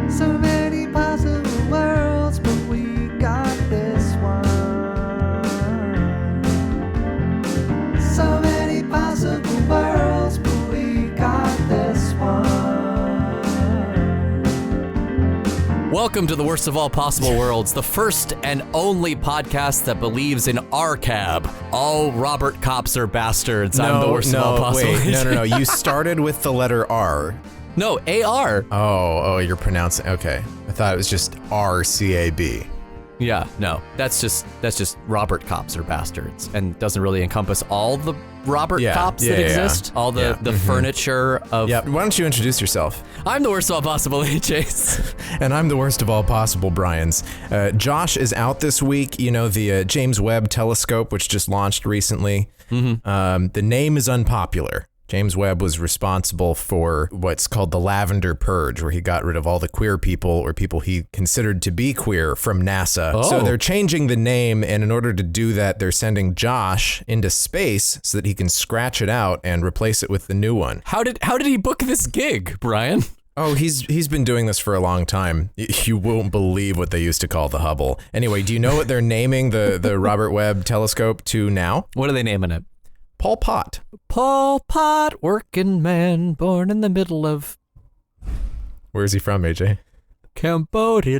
So many possible worlds, but we got this one. So many possible worlds, but we got this one. Welcome to the Worst of All Possible Worlds, the first and only podcast that believes in RCAB. All Robocops are bastards. I'm the worst of all possible. Wait, no. You started with the letter R. No, AR. Oh, you're pronouncing. Okay, I thought it was just RCAB. Yeah, no, that's just Robert Cops are bastards, and doesn't really encompass all the Robert Cops that exist, all the furniture of. Yeah. Why don't you introduce yourself? I'm the worst of all possible AJs. And I'm the worst of all possible Brians. Josh is out this week. You know, the James Webb Telescope, which just launched recently. The name is unpopular. James Webb was responsible for what's called the Lavender Purge, where he got rid of all the queer people or people he considered to be queer from NASA. Oh. So they're changing the name, and in order to do that, they're sending Josh into space so that he can scratch it out and replace it with the new one. How did he book this gig, Brian? Oh, he's been doing this for a long time. You won't believe what they used to call the Hubble. Anyway, do you know what they're naming the Robert Webb Telescope to now? What are they naming it? Pol Pot. Pol Pot, working man, born in the middle of Where's he from, AJ? Cambodia.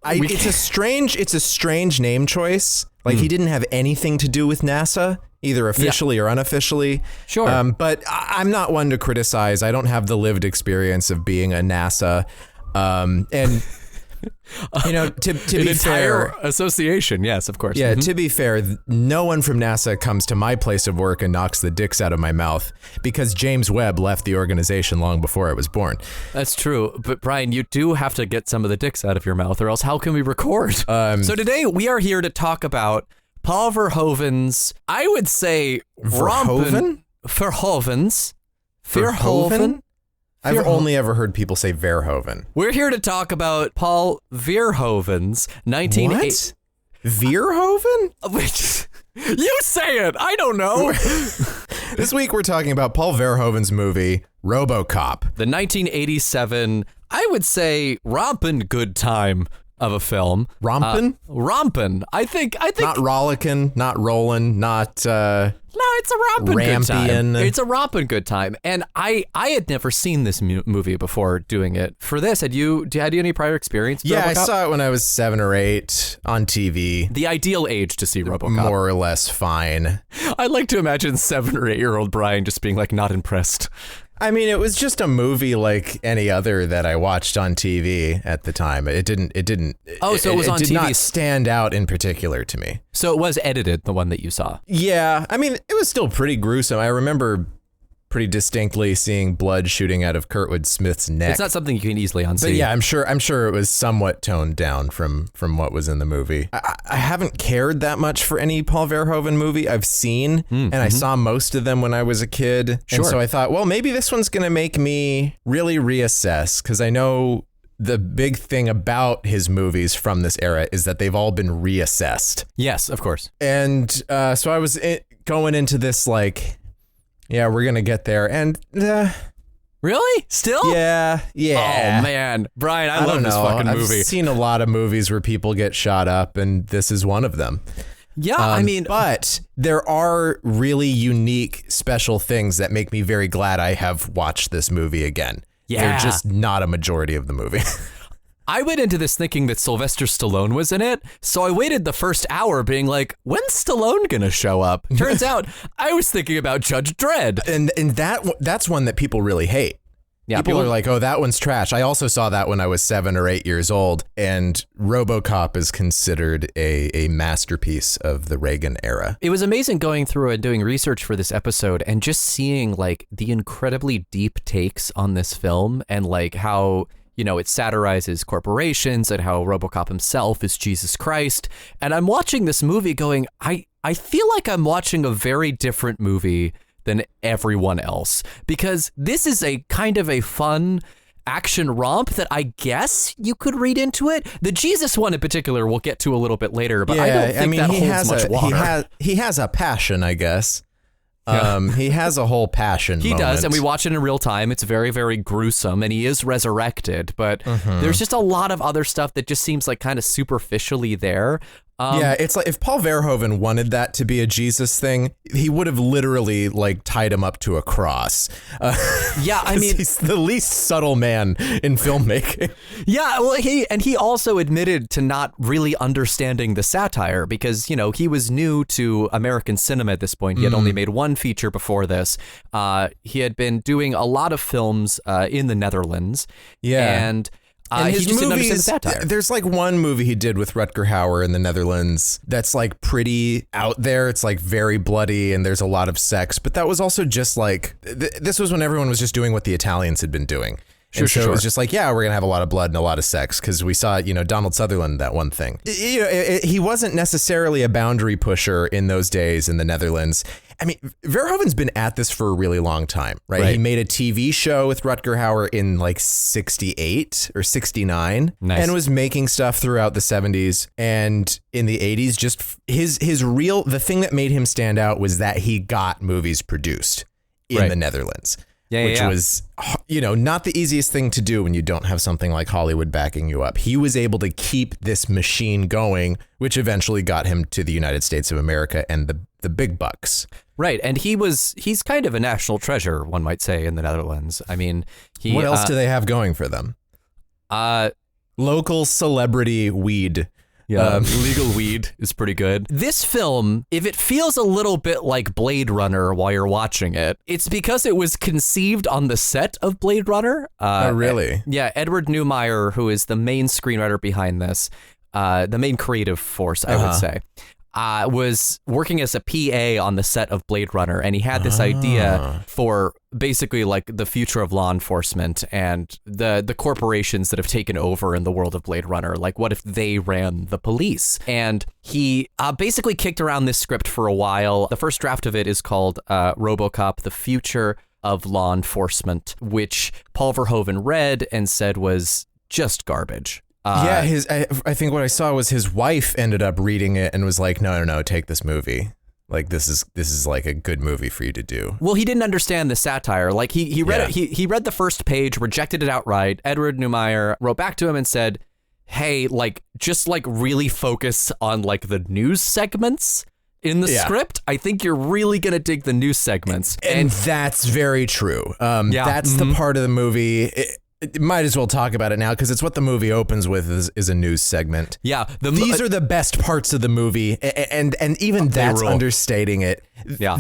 It's a strange name choice. Like he didn't have anything to do with NASA, either officially or unofficially. Sure. But I'm not one to criticize. I don't have the lived experience of being a NASA. And you know, to be fair, association, yes, of course. Yeah, to be fair, no one from NASA comes to my place of work and knocks the dicks out of my mouth because James Webb left the organization long before I was born. That's true, but Brian, you do have to get some of the dicks out of your mouth, or else how can we record? So today we are here to talk about Paul Verhoeven's, I would say, Verhoeven? Verhoeven? I've only ever heard people say Verhoeven. We're here to talk about Paul Verhoeven's 1980. What? Verhoeven? Which you say it. I don't know. This week we're talking about Paul Verhoeven's movie Robocop. The 1987, I would say, rompin' good time of a film. Rompin'? Rompin'. I think. Not rollickin', not rollin', not. No, it's a rompin' good time. Rampian'. It's a rompin' good time. And I had never seen this movie before doing it. For this, had you any prior experience with Yeah, Robocop? I saw it when I was 7 or 8 on TV. The ideal age to see Robocop. More or less fine. I'd like to imagine 7 or 8-year-old Brian just being like not impressed. I mean, it was just a movie like any other that I watched on TV at the time. It didn't. Oh, so it was on It did TV. not stand out in particular to me. So it was edited, the one that you saw. Yeah, I mean, it was still pretty gruesome. I remember pretty distinctly seeing blood shooting out of Kurtwood Smith's neck. It's not something you can easily unsee. But yeah, I'm sure it was somewhat toned down from what was in the movie. I haven't cared that much for any Paul Verhoeven movie I've seen, and I saw most of them when I was a kid. Sure. And so I thought, well, maybe this one's going to make me really reassess, because I know the big thing about his movies from this era is that they've all been reassessed. Yes, of course. And so I was going into this like, yeah, we're going to get there. And Really? Still? yeah. Oh, man. Brian, I love this fucking movie. I've seen a lot of movies where people get shot up, and this is one of them. Yeah, I mean... But there are really unique, special things that make me very glad I have watched this movie again. Yeah. They're just not a majority of the movie. I went into this thinking that Sylvester Stallone was in it, so I waited the first hour being like, when's Stallone gonna show up? Turns out I was thinking about Judge Dredd. And that's one that people really hate. Yeah, people are like, oh, that one's trash. I also saw that when I was 7 or 8 years old, and Robocop is considered a masterpiece of the Reagan era. It was amazing going through and doing research for this episode and just seeing like the incredibly deep takes on this film and like how, you know, it satirizes corporations and how Robocop himself is Jesus Christ. And I'm watching this movie going, I feel like I'm watching a very different movie than everyone else, because this is a kind of a fun action romp that I guess you could read into it. The Jesus one in particular we'll get to a little bit later, but I don't think that holds much water. He has a passion, I guess. He has a whole passion He moment. does, and we watch it in real time. It's very, very gruesome, and he is resurrected, but there's just a lot of other stuff that just seems like kind of superficially there. Yeah, it's like if Paul Verhoeven wanted that to be a Jesus thing, he would have literally like tied him up to a cross. Yeah, I mean, he's the least subtle man in filmmaking. Yeah, well, he also admitted to not really understanding the satire because, you know, he was new to American cinema at this point. He had only made one feature before this. He had been doing a lot of films in the Netherlands. Yeah. And his he just didn't movies, understand the satire. There's like one movie he did with Rutger Hauer in the Netherlands that's like pretty out there. It's like very bloody and there's a lot of sex, but that was also just like, this was when everyone was just doing what the Italians had been doing. Sure. It was just like, yeah, we're going to have a lot of blood and a lot of sex because we saw, you know, Donald Sutherland, that one thing. He wasn't necessarily a boundary pusher in those days in the Netherlands. I mean, Verhoeven's been at this for a really long time, right? He made a TV show with Rutger Hauer in like 68 or 69 and was making stuff throughout the 70s and in the 80s. Just the thing that made him stand out was that he got movies produced in the Netherlands. Which was, you know, not the easiest thing to do when you don't have something like Hollywood backing you up. He was able to keep this machine going, which eventually got him to the United States of America and the big bucks. Right. And he's kind of a national treasure, one might say, in the Netherlands. I mean, what else do they have going for them? Local celebrity weed. Yeah, legal weed is pretty good. This film, if it feels a little bit like Blade Runner while you're watching it, it's because it was conceived on the set of Blade Runner. Oh, really? Yeah, Edward Neumeier, who is the main screenwriter behind this, the main creative force, I would say, was working as a PA on the set of Blade Runner, and he had this idea for basically like the future of law enforcement and the corporations that have taken over in the world of Blade Runner. Like, what if they ran the police? And he basically kicked around this script for a while. The first draft of it is called Robocop, the Future of Law Enforcement, which Paul Verhoeven read and said was just garbage. I think what I saw was his wife ended up reading it and was like, no, take this movie. Like, this is like a good movie for you to do. Well, he didn't understand the satire. Like, he read it. He read the first page, rejected it outright. Edward Neumeier wrote back to him and said, hey, like, just like really focus on like the news segments in the script. I think you're really going to dig the news segments. And that's very true. That's the part of the movie. It might as well talk about it now because it's what the movie opens with is a news segment. Yeah. These are the best parts of the movie. And even that's understating it. Yeah.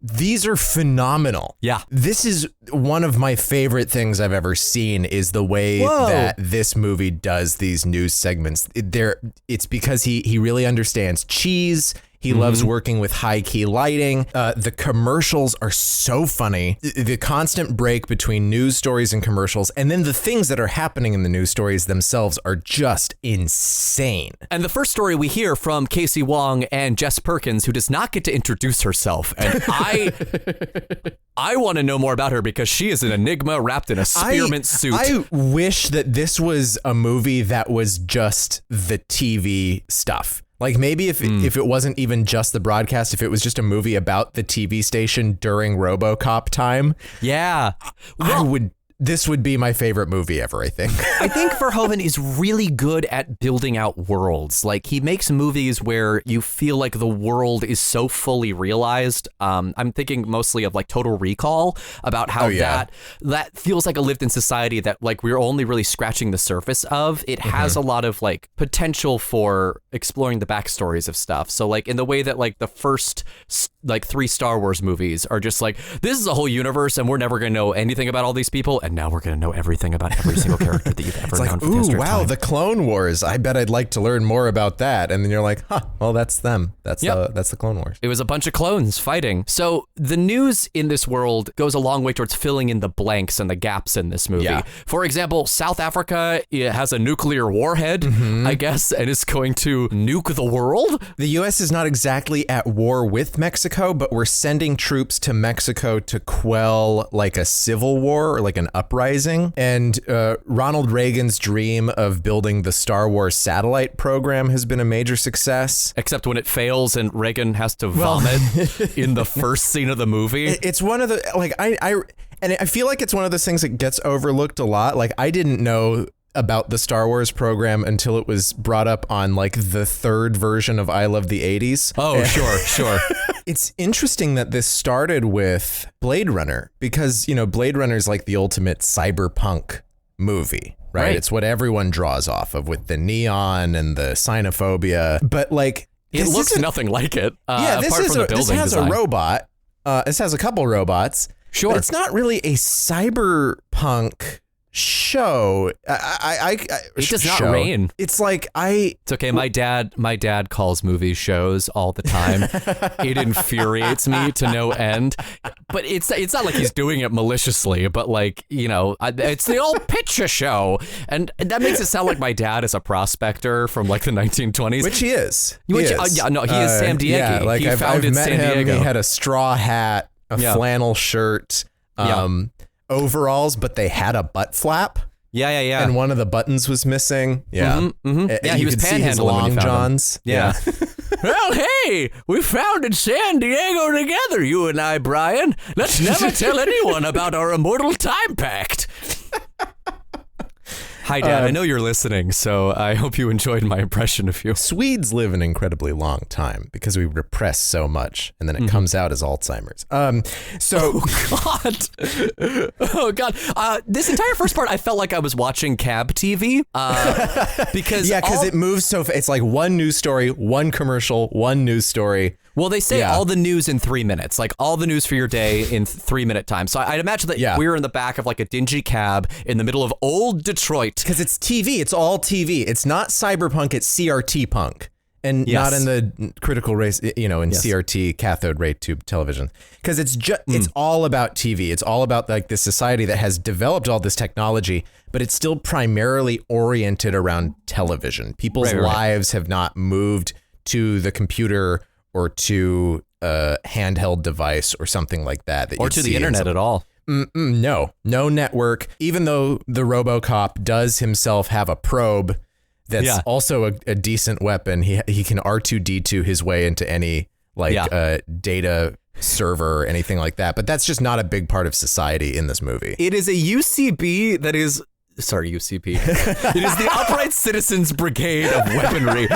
These are phenomenal. Yeah. This is one of my favorite things I've ever seen is the way that this movie does these news segments. It's because he really understands cheese. He loves working with high key lighting. The commercials are so funny. The constant break between news stories and commercials, and then the things that are happening in the news stories themselves are just insane. And the first story we hear from Casey Wong and Jess Perkins, who does not get to introduce herself. And I want to know more about her because she is an enigma wrapped in a spearmint suit. I wish that this was a movie that was just the TV stuff. Like maybe if it wasn't even just the broadcast, if it was just a movie about the TV station during Robocop time. Yeah. This would be my favorite movie ever, I think. I think Verhoeven is really good at building out worlds. Like, he makes movies where you feel like the world is so fully realized. I'm thinking mostly of like Total Recall, about how that feels like a lived in society that like we're only really scratching the surface of. It has a lot of like potential for exploring the backstories of stuff. So like in the way that like the first like 3 Star Wars movies are just like, this is a whole universe and we're never going to know anything about all these people. And now we're going to know everything about every single character that you've ever known. Ooh, wow, the Clone Wars. I bet I'd like to learn more about that. And then you're like, well, that's them. That's the Clone Wars. It was a bunch of clones fighting. So the news in this world goes a long way towards filling in the blanks and the gaps in this movie. Yeah. For example, South Africa has a nuclear warhead, I guess, and is going to nuke the world. The U.S. is not exactly at war with Mexico, but we're sending troops to Mexico to quell like a civil war or like an uprising. And Ronald Reagan's dream of building the Star Wars satellite program has been a major success. Except when it fails and Reagan has to vomit in the first scene of the movie. It's one of the, like, and I feel like it's one of those things that gets overlooked a lot. Like, I didn't know about the Star Wars program until it was brought up on like the third version of I Love the 80s. Oh, sure. It's interesting that this started with Blade Runner because, you know, Blade Runner is like the ultimate cyberpunk movie, right? It's what everyone draws off of with the neon and the xenophobia. But like, it looks nothing like it. This has a robot. This has a couple robots. Sure. But it's not really a cyberpunk show. It does not rain. It's like It's okay. My dad calls movies shows all the time. It infuriates me to no end. But it's not like he's doing it maliciously. But like, you know, it's the old picture show, and that makes it sound like my dad is a prospector from like the 1920s, which he is. He is Sam Diego. Yeah, like he I've founded met San him. Diego. He had a straw hat, a flannel shirt. Overalls, but they had a butt flap. Yeah. And one of the buttons was missing. Yeah. Yeah, he was panhandling long johns. Yeah. Well, hey, we founded San Diego together, you and I, Brian. Let's never tell anyone about our immortal time pact. Hi, Dad. I know you're listening, so I hope you enjoyed my impression of you. Swedes live an incredibly long time because we repress so much, and then it comes out as Alzheimer's. Oh God! This entire first part, I felt like I was watching cab TV because it moves so fast. It's like one news story, one commercial, one news story. Well, they say all the news in 3 minutes, like all the news for your day in 3-minute time. So I'd imagine that we're in the back of like a dingy cab in the middle of old Detroit. Because it's TV. It's all TV. It's not cyberpunk. It's CRT punk. And not in the critical race, you know, in CRT, cathode ray tube television. Because it's just it's all about TV. It's all about like this society that has developed all this technology, but it's still primarily oriented around television. People's lives have not moved to the computer or to a handheld device or something like that. Or to the internet at all. No network. Even though the Robocop does himself have a probe that's also a decent weapon. He can R2-D2 his way into any data server or anything like that. But that's just not a big part of society in this movie. It is a UCB that is... Sorry, UCP. It is the Upright Citizens Brigade of Weaponry.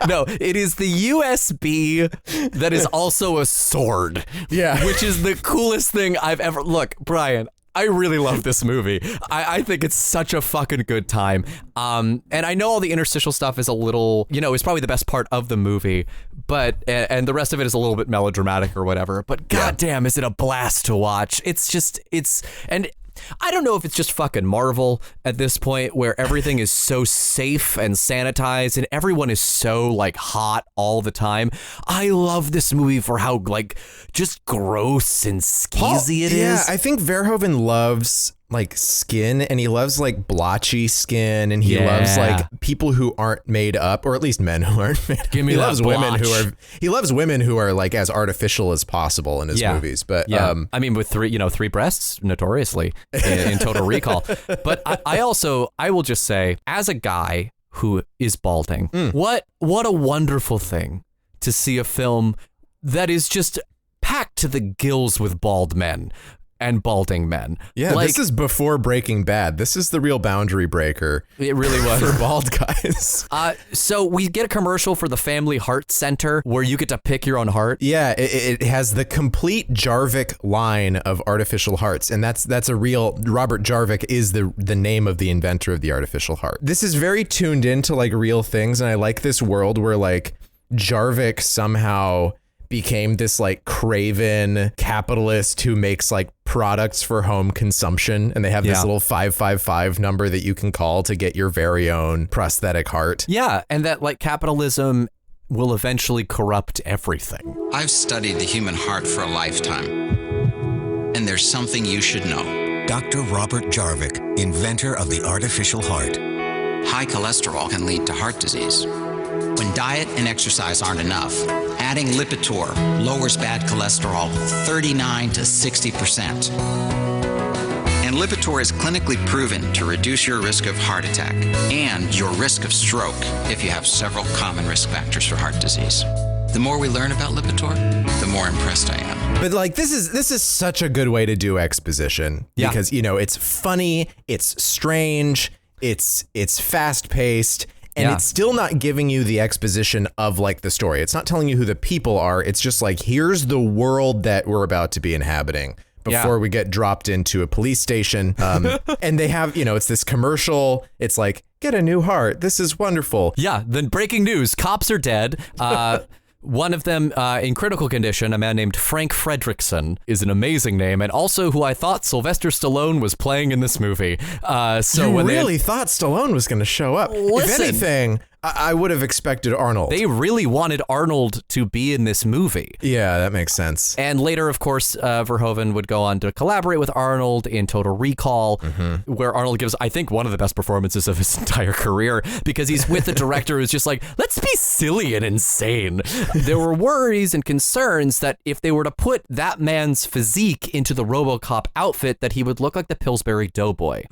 No, it is the USB that is also a sword. Yeah. Which is the coolest thing I've ever... Look, Brian, I really love this movie. I think it's such a fucking good time. And I know all the interstitial stuff is a little, you know, is probably the best part of the movie, but, and the rest of it is a little bit melodramatic or whatever, but goddamn, is it a blast to watch. And I don't know if it's just fucking Marvel at this point where everything is so safe and sanitized and everyone is so like hot all the time. I love this movie for how like just gross and skeezy it is. Yeah, I think Verhoeven loves like skin, and he loves like blotchy skin, and he loves like people who aren't made up, or at least men who aren't made up. He loves women who are like as artificial as possible in his movies. But I mean, with three breasts notoriously in Total Recall. But I will just say, as a guy who is balding, what a wonderful thing to see a film that is just packed to the gills with bald men and balding men. Yeah, like, this is before Breaking Bad. This is the real boundary breaker. It really was. For bald guys. So we get a commercial for the Family Heart Center where you get to pick your own heart. Yeah, it has the complete Jarvik line of artificial hearts. And that's a real, Robert Jarvik is the name of the inventor of the artificial heart. This is very tuned into like real things. And I like this world where like Jarvik somehow became this like craven capitalist who makes like products for home consumption, and they have this little 555 number that you can call to get your very own prosthetic heart. Yeah, and that like capitalism will eventually corrupt everything. I've studied the human heart for a lifetime, and there's something you should know. Dr. Robert Jarvik, inventor of the artificial heart. High cholesterol can lead to heart disease. When diet and exercise aren't enough, adding Lipitor lowers bad cholesterol 39 to 60%. And Lipitor is clinically proven to reduce your risk of heart attack and your risk of stroke if you have several common risk factors for heart disease. The more we learn about Lipitor, the more impressed I am. But like this is such a good way to do exposition because it's funny, it's strange, it's fast paced. And it's still not giving you the exposition of like the story. It's not telling you who the people are. It's just like, here's the world that we're about to be inhabiting before we get dropped into a police station. And they have, it's this commercial. It's like, get a new heart. This is wonderful. Yeah. Then breaking news. Cops are dead. One of them in critical condition, a man named Frank Fredrickson, is an amazing name, and also who I thought Sylvester Stallone was playing in this movie. So you really thought Stallone was going to show up? Listen, if anything, I would have expected Arnold. They really wanted Arnold to be in this movie. Yeah, that makes sense. And later, of course, Verhoeven would go on to collaborate with Arnold in Total Recall, where Arnold gives, I think, one of the best performances of his entire career, because he's with a director who's just like, let's be silly and insane. There were worries and concerns that if they were to put that man's physique into the Robocop outfit, that he would look like the Pillsbury Doughboy.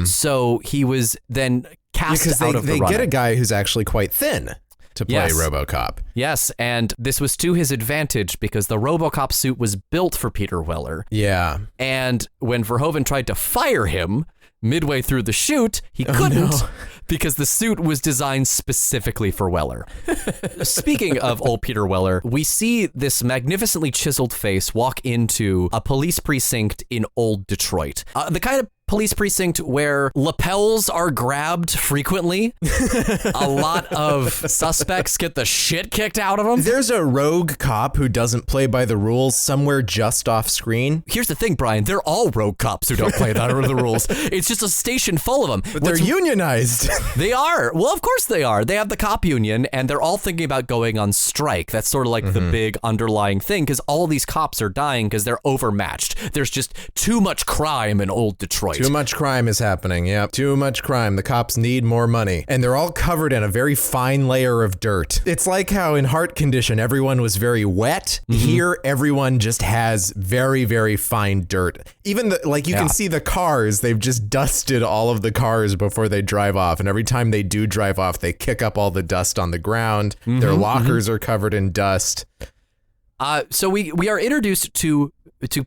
So he was then cast out of the running. They get a guy who's actually quite thin to play Robocop. Yes, and this was to his advantage because the Robocop suit was built for Peter Weller. Yeah. And when Verhoeven tried to fire him midway through the shoot, he couldn't because the suit was designed specifically for Weller. Speaking of old Peter Weller, we see this magnificently chiseled face walk into a police precinct in old Detroit. The kind of police precinct where lapels are grabbed frequently. A lot of suspects get the shit kicked out of them. There's a rogue cop who doesn't play by the rules somewhere just off screen. Here's the thing, Brian. They're all rogue cops who don't play by the rules. It's just a station full of them. But they're unionized. They are. Well, of course they are. They have the cop union, and they're all thinking about going on strike. That's sort of like the big underlying thing, because all these cops are dying because they're overmatched. There's just too much crime in old Detroit. Too much crime is happening. Yeah, too much crime. The cops need more money. And they're all covered in a very fine layer of dirt. It's like how in Heart Condition, everyone was very wet. Here, everyone just has very, very fine dirt. Even you can see the cars, they've just dusted all of the cars before they drive off. And every time they do drive off, they kick up all the dust on the ground. Their lockers are covered in dust. So we are introduced to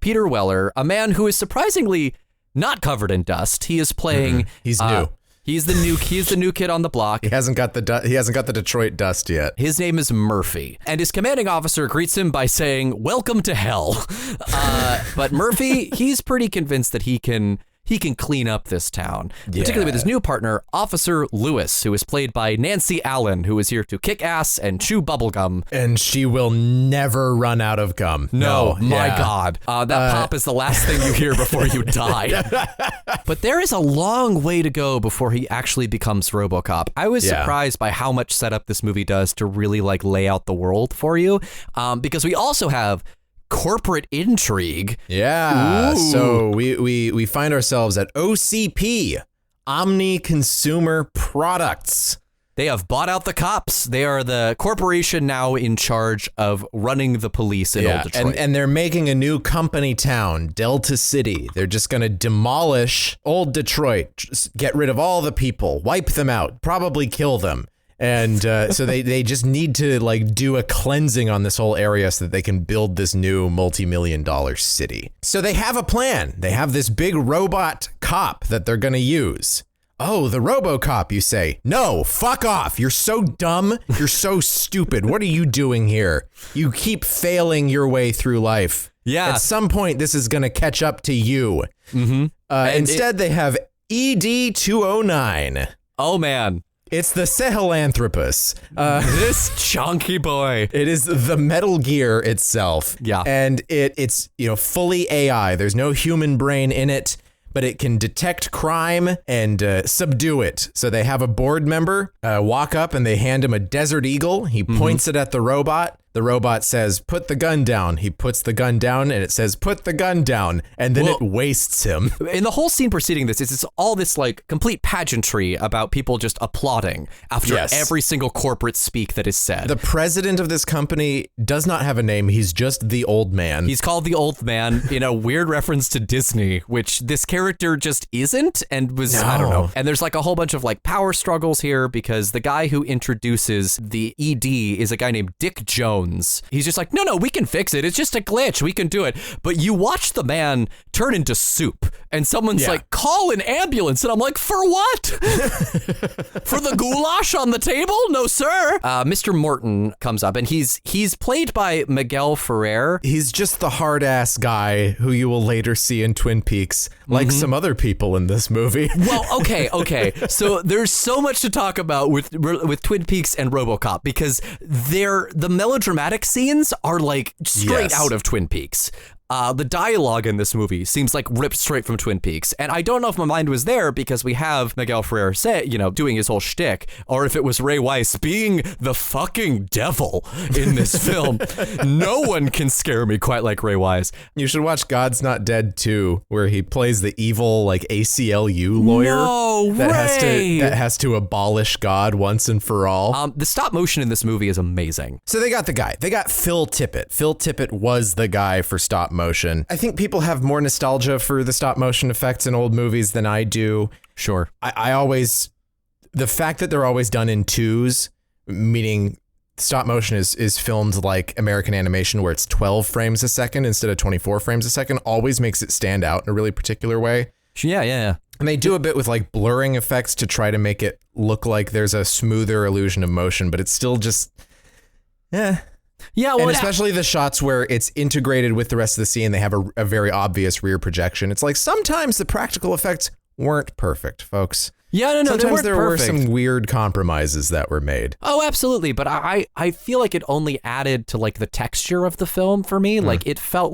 Peter Weller, a man who is surprisingly not covered in dust. He is playing. He's new. He's the new kid on the block. He hasn't got the Detroit dust yet. His name is Murphy, and his commanding officer greets him by saying, "Welcome to hell." But Murphy, he's pretty convinced that he can clean up this town, particularly with his new partner, Officer Lewis, who is played by Nancy Allen, who is here to kick ass and chew bubblegum. And she will never run out of gum. No, my God. That pop is the last thing you hear before you die. But there is a long way to go before he actually becomes Robocop. I was surprised by how much setup this movie does to really lay out the world for you, because we also have corporate intrigue. Yeah. Ooh. So we find ourselves at OCP, Omni Consumer Products. They have bought out the cops. They are the corporation now in charge of running the police in old Detroit. And they're making a new company town, Delta City. They're just going to demolish old Detroit, just get rid of all the people, wipe them out, probably kill them. And so they just need to do a cleansing on this whole area so that they can build this new multi-million-dollar city. So they have a plan. They have this big robot cop that they're going to use. Oh, the Robocop, you say? No, fuck off. You're so dumb. You're so stupid. What are you doing here? You keep failing your way through life. Yeah. At some point, this is going to catch up to you. Instead, they have ED-209. Oh, man. It's the Sahelanthropus. This chunky boy. It is the Metal Gear itself. Yeah. And it's fully AI. There's no human brain in it, but it can detect crime and subdue it. So they have a board member walk up and they hand him a Desert Eagle. He points it at the robot. The robot says, put the gun down. He puts the gun down and it says, put the gun down. And then it wastes him. In the whole scene preceding this, it's all this like complete pageantry about people just applauding after every single corporate speak that is said. The president of this company does not have a name. He's just the old man. He's called the old man in a weird reference to Disney, which this character just isn't and was, I don't know. And there's like a whole bunch of like power struggles here because the guy who introduces the ED is a guy named Dick Jones. He's just like, no, we can fix it. It's just a glitch. We can do it. But you watch the man turn into soup and someone's like, call an ambulance. And I'm like, for what? For the goulash on the table? No, sir. Mr. Morton comes up and he's played by Miguel Ferrer. He's just the hard ass guy who you will later see in Twin Peaks, like some other people in this movie. Well, okay. So there's so much to talk about with Twin Peaks and Robocop because the melodramatic scenes are like straight out of Twin Peaks. The dialogue in this movie seems like ripped straight from Twin Peaks. And I don't know if my mind was there because we have Miguel Ferrer doing his whole shtick, or if it was Ray Wise being the fucking devil in this film. No one can scare me quite like Ray Wise. You should watch God's Not Dead 2, where he plays the evil like ACLU lawyer that has to abolish God once and for all. The stop motion in this movie is amazing. So they got the guy. They got Phil Tippett. Phil Tippett was the guy for stop motion. I think people have more nostalgia for the stop motion effects in old movies than I do. Sure. I always, the fact that they're always done in twos, meaning stop motion is filmed like American animation where it's 12 frames a second instead of 24 frames a second, always makes it stand out in a really particular way. Yeah. And they do a bit with like blurring effects to try to make it look like there's a smoother illusion of motion, but it's still just, Yeah, well, and especially the shots where it's integrated with the rest of the scene, they have a very obvious rear projection. It's like sometimes the practical effects weren't perfect, folks. Yeah, no, sometimes there were some weird compromises that were made. Oh, absolutely. But I feel like it only added to like the texture of the film for me. Like it felt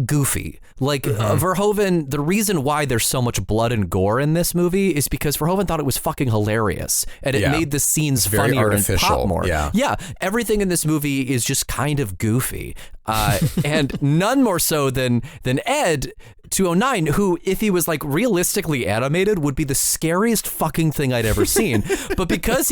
goofy. Like Verhoeven, the reason why there's so much blood and gore in this movie is because Verhoeven thought it was fucking hilarious and it made the scenes funnier and pop more. Yeah, everything in this movie is just kind of goofy. And none more so than Ed 209, who, if he was like realistically animated, would be the scariest fucking thing I'd ever seen. But because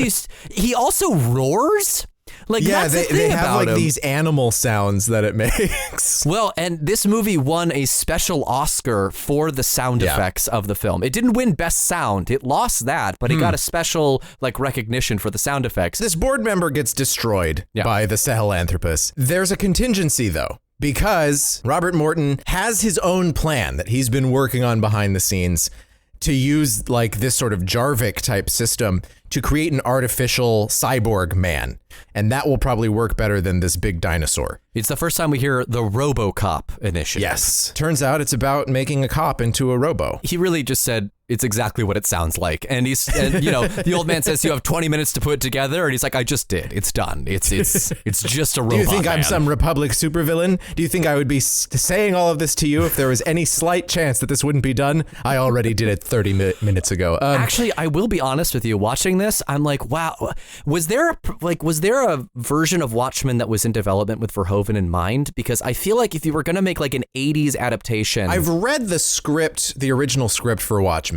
he also roars. Like, that's they have about like him. These animal sounds that it makes. Well, and this movie won a special Oscar for the sound effects of the film. It didn't win Best Sound. It lost that, but it got a special like recognition for the sound effects. This board member gets destroyed by the Sahelanthropus. There's a contingency though, because Robert Morton has his own plan that he's been working on behind the scenes to use like this sort of Jarvik type system to create an artificial cyborg man. And that will probably work better than this big dinosaur. It's the first time we hear the Robocop initiative. Yes. Turns out it's about making a cop into a robo. He really just said, it's exactly what it sounds like. And the old man says, you have 20 minutes to put it together. And he's like, I just did. It's done. It's just a robot. Do you think man. I'm some Republic supervillain? Do you think I would be saying all of this to you if there was any slight chance that this wouldn't be done? I already did it 30 minutes ago. Actually, I will be honest with you. Watching this, I'm like, wow. Was there a version of Watchmen that was in development with Verhoeven in mind? Because I feel like if you were going to make like an 80s adaptation. I've read the script, the original script for Watchmen,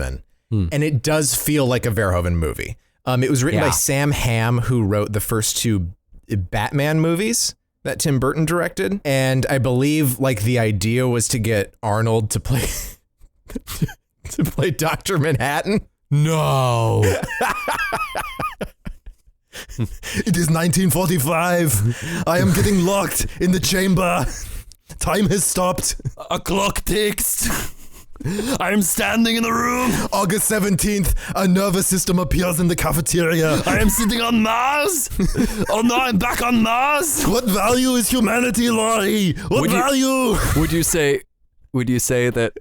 and it does feel like a Verhoeven movie. It was written by Sam Hamm, who wrote the first two Batman movies that Tim Burton directed. And I believe like the idea was to get Arnold to play to play Dr. Manhattan. No. It is 1945. I am getting locked in the chamber. Time has stopped. A clock ticks. I'm standing in the room. August 17th, a nervous system appears in the cafeteria. I am sitting on Mars. Oh no, I'm back on Mars. What value is humanity, Laurie? What value? Would you say that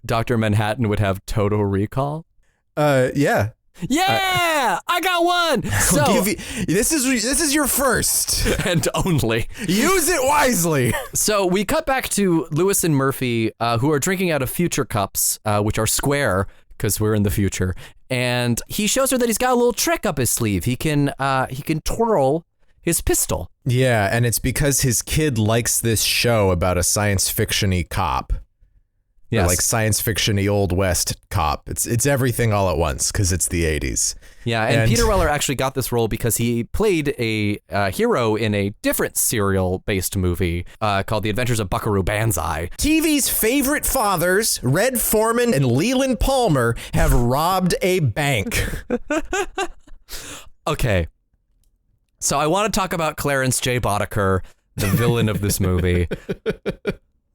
Dr. Manhattan would have total recall? Yeah. Yeah, I got one. So this is your first and only. Use it wisely. So we cut back to Lewis and Murphy, who are drinking out of future cups, which are square because we're in the future. And he shows her that he's got a little trick up his sleeve. He can twirl his pistol. Yeah, and it's because his kid likes this show about a science fiction-y cop. Yes. Or like science fiction-y Old West cop. It's everything all at once because it's the 80s. Yeah, and Peter Weller actually got this role because he played a hero in a different serial-based movie called The Adventures of Buckaroo Banzai. TV's favorite fathers, Red Foreman and Leland Palmer, have robbed a bank. Okay, so I want to talk about Clarence J. Boddicker, the villain of this movie.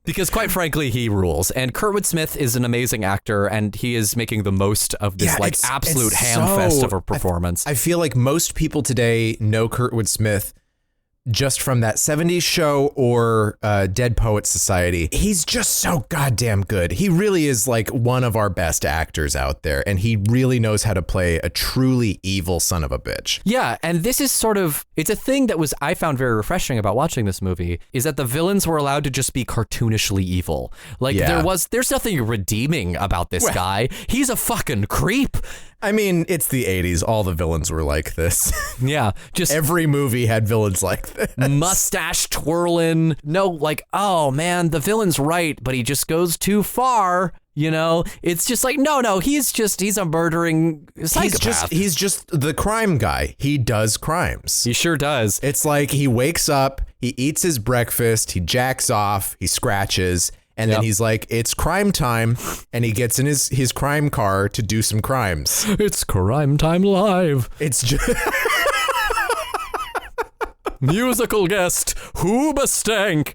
Because quite frankly, he rules. And Kurtwood Smith is an amazing actor, and he is making the most of this absolute ham-fest of a performance. I feel like most people today know Kurtwood Smith just from that 70s show or Dead Poets Society. He's just so goddamn good. He really is like one of our best actors out there, and he really knows how to play a truly evil son of a bitch. Yeah, and this is sort of, it's a thing that I found very refreshing about watching this movie, is that the villains were allowed to just be cartoonishly evil. Like there's nothing redeeming about this guy. He's a fucking creep. I mean, it's the 80s. All the villains were like this. Yeah, just every movie had villains like this. Mustache twirling. No, like, oh man, the villain's right, but he just goes too far. You know, it's just like, no, he's a murdering psychopath. He's just the crime guy. He does crimes. He sure does. It's like he wakes up, he eats his breakfast, he jacks off, he scratches. And then he's like, it's crime time. And he gets in his crime car to do some crimes. It's Crime Time Live. It's just... Musical guest, Hooba Stank.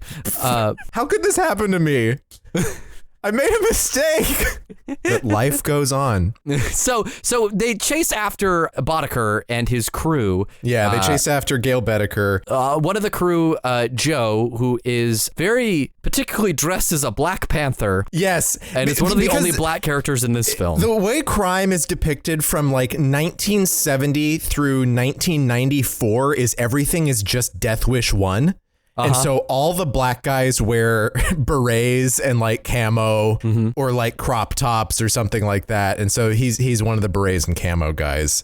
How could this happen to me? I made a mistake. But life goes on. So they chase after Boddicker and his crew. Yeah, they chase after Gail Bedecker. One of the crew, Joe, who is very particularly dressed as a Black Panther. Yes. And it's one of the only black characters in this film. The way crime is depicted from like 1970 through 1994 is everything is just Death Wish 1. And so all the black guys wear berets and like camo or like crop tops or something like that. And so he's one of the berets and camo guys.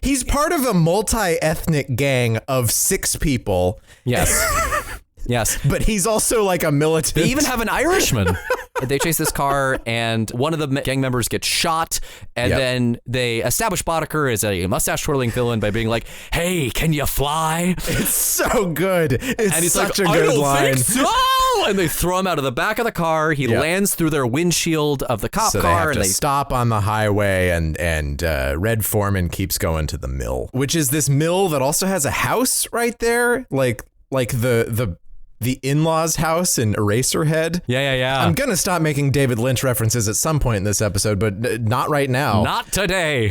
He's part of a multi-ethnic gang of 6 people. Yes. Yes. But he's also like a militant. They even have an Irishman. They chase this car, and one of the gang members gets shot, and then they establish Boddicker as a mustache-twirling villain by being like, hey, can you fly? It's so good. It's and he's such like, a good I don't line. think so! And they throw him out of the back of the car. He lands through their windshield of the cop car. They have and they stop on the highway, and Red Foreman keeps going to the mill, which is this mill that also has a house right there, like the in-laws' house in Eraserhead. Yeah. I'm going to stop making David Lynch references at some point in this episode, but not right now. Not today.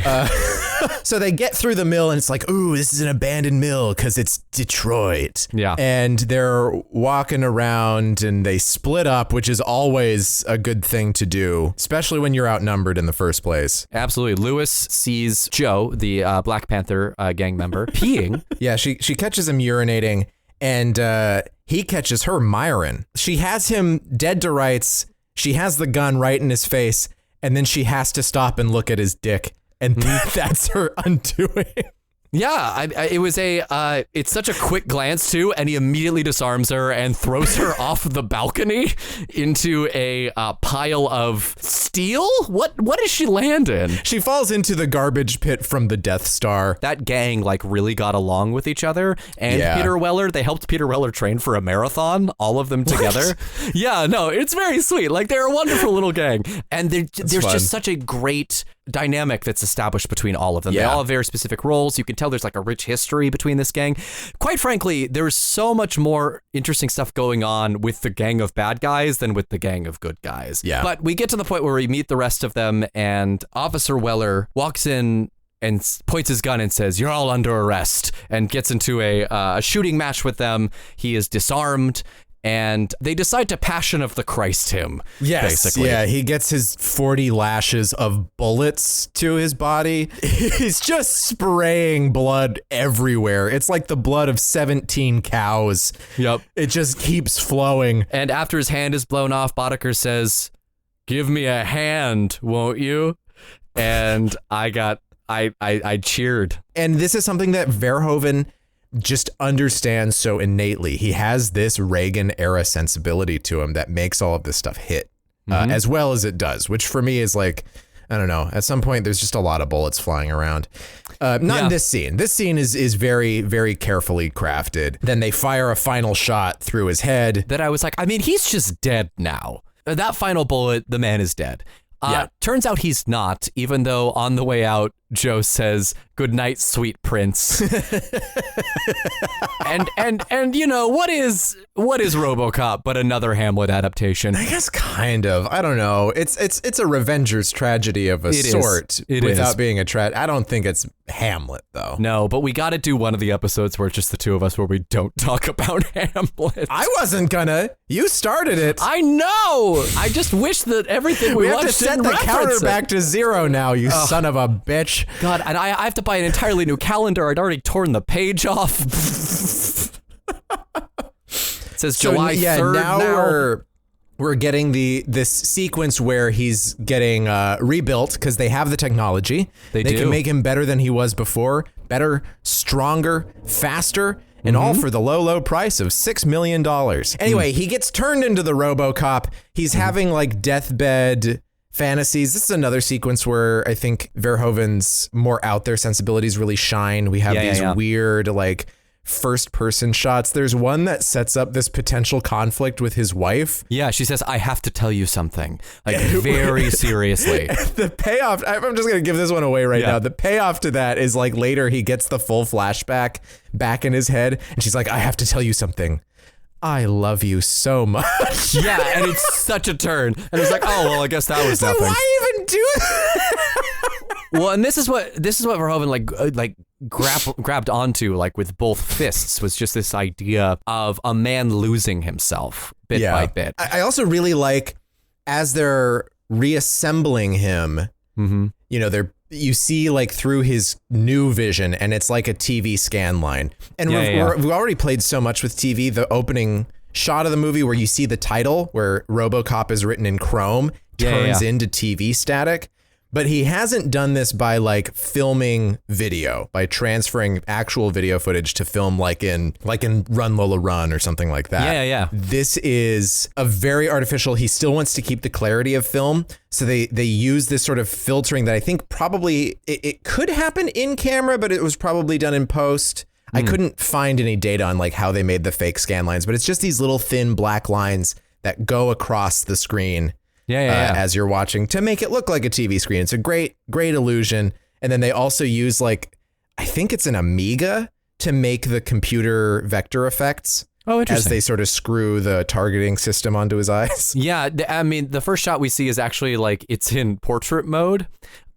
So they get through the mill and it's like, ooh, this is an abandoned mill because it's Detroit. Yeah. And they're walking around and they split up, which is always a good thing to do, especially when you're outnumbered in the first place. Absolutely. Lewis sees Joe, the Black Panther gang member, peeing. Yeah, she catches him urinating. And he catches her Myron. She has him dead to rights. She has the gun right in his face. And then she has to stop and look at his dick. And that's her undoing. Yeah, it's such a quick glance too, and he immediately disarms her and throws her off the balcony into a pile of steel. What does she land in? She falls into the garbage pit from the Death Star. That gang like really got along with each other, and Peter Weller, they helped Peter Weller train for a marathon, all of them together. Yeah, no, it's very sweet. Like they're a wonderful little gang, and there's just such a great dynamic that's established between all of them. They all have very specific roles. You can tell there's like a rich history between this gang. Quite frankly, there's so much more interesting stuff going on with the gang of bad guys than with the gang of good guys. Yeah. But we get to the point where we meet the rest of them, and Officer Weller walks in and points his gun and says, "You're all under arrest," and gets into a shooting match with them. He is disarmed. And they decide to Passion of the Christ him. Yes, basically. Yeah, he gets his 40 lashes of bullets to his body. He's just spraying blood everywhere. It's like the blood of 17 cows. Yep. It just keeps flowing. And after his hand is blown off, Boddicker says, "Give me a hand, won't you?" And I cheered. And this is something that Verhoeven just understands so innately. He has this Reagan era sensibility to him that makes all of this stuff hit as well as it does, which for me is like, I don't know, at some point there's just a lot of bullets flying around. Not in this scene. This scene is very, very carefully crafted. Then they fire a final shot through his head. That I was like, I mean, he's just dead now. That final bullet, the man is dead. Turns out he's not, even though on the way out, Joe says, "Good night, sweet prince." and you know, what is Robocop but another Hamlet adaptation? I guess kind of. I don't know. It's a Revenger's tragedy of a sort without being a I don't think it's Hamlet though. No, but we got to do one of the episodes where it's just the two of us where we don't talk about Hamlet. I wasn't gonna. You started it. I know. I just wish that everything we have watched to set the counter back to 0 now, you son of a bitch. God, and I have to buy an entirely new calendar. I'd already torn the page off. It says July 3rd now. We're getting this sequence where he's getting rebuilt because they have the technology. They can make him better than he was before. Better, stronger, faster, and all for the low price of $6 million. Anyway, he gets turned into the Robocop. He's having like deathbed fantasies. This is another sequence where I think Verhoeven's more out there sensibilities really shine. We have these weird like first person shots. There's one that sets up this potential conflict with his wife. Yeah, she says, "I have to tell you something," like very seriously. The payoff, I'm just going to give this one away right now. The payoff to that is like later he gets the full flashback back in his head and she's like, "I have to tell you something. I love you so much." Yeah, and it's such a turn. And it's like, oh, well, I guess that was nothing. Like, why even do that? Well, and this is what Verhoeven like grabbed onto like with both fists, was just this idea of a man losing himself bit by bit. I also really like as they're reassembling him, you know, you see like through his new vision and it's like a TV scan line. And we've already played so much with TV. The opening shot of the movie where you see the title where Robocop is written in chrome turns into TV static. But he hasn't done this by like filming video, by transferring actual video footage to film like in Run Lola Run or something like that. Yeah. This is a very artificial. He still wants to keep the clarity of film. So they use this sort of filtering that I think probably it could happen in camera, but it was probably done in post. I couldn't find any data on like how they made the fake scan lines, but it's just these little thin black lines that go across the screen. As you're watching to make it look like a TV screen. It's a great illusion. And then they also use like, I think it's an Amiga to make the computer vector effects. Oh, interesting. As they sort of screw the targeting system onto his eyes. Yeah, I mean, the first shot we see is actually like it's in portrait mode.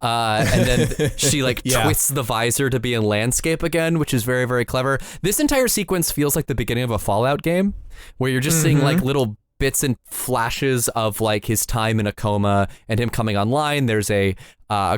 And then she like twists the visor to be in landscape again, which is very, very clever. This entire sequence feels like the beginning of a Fallout game where you're just seeing like little bits and flashes of like his time in a coma and him coming online. There's a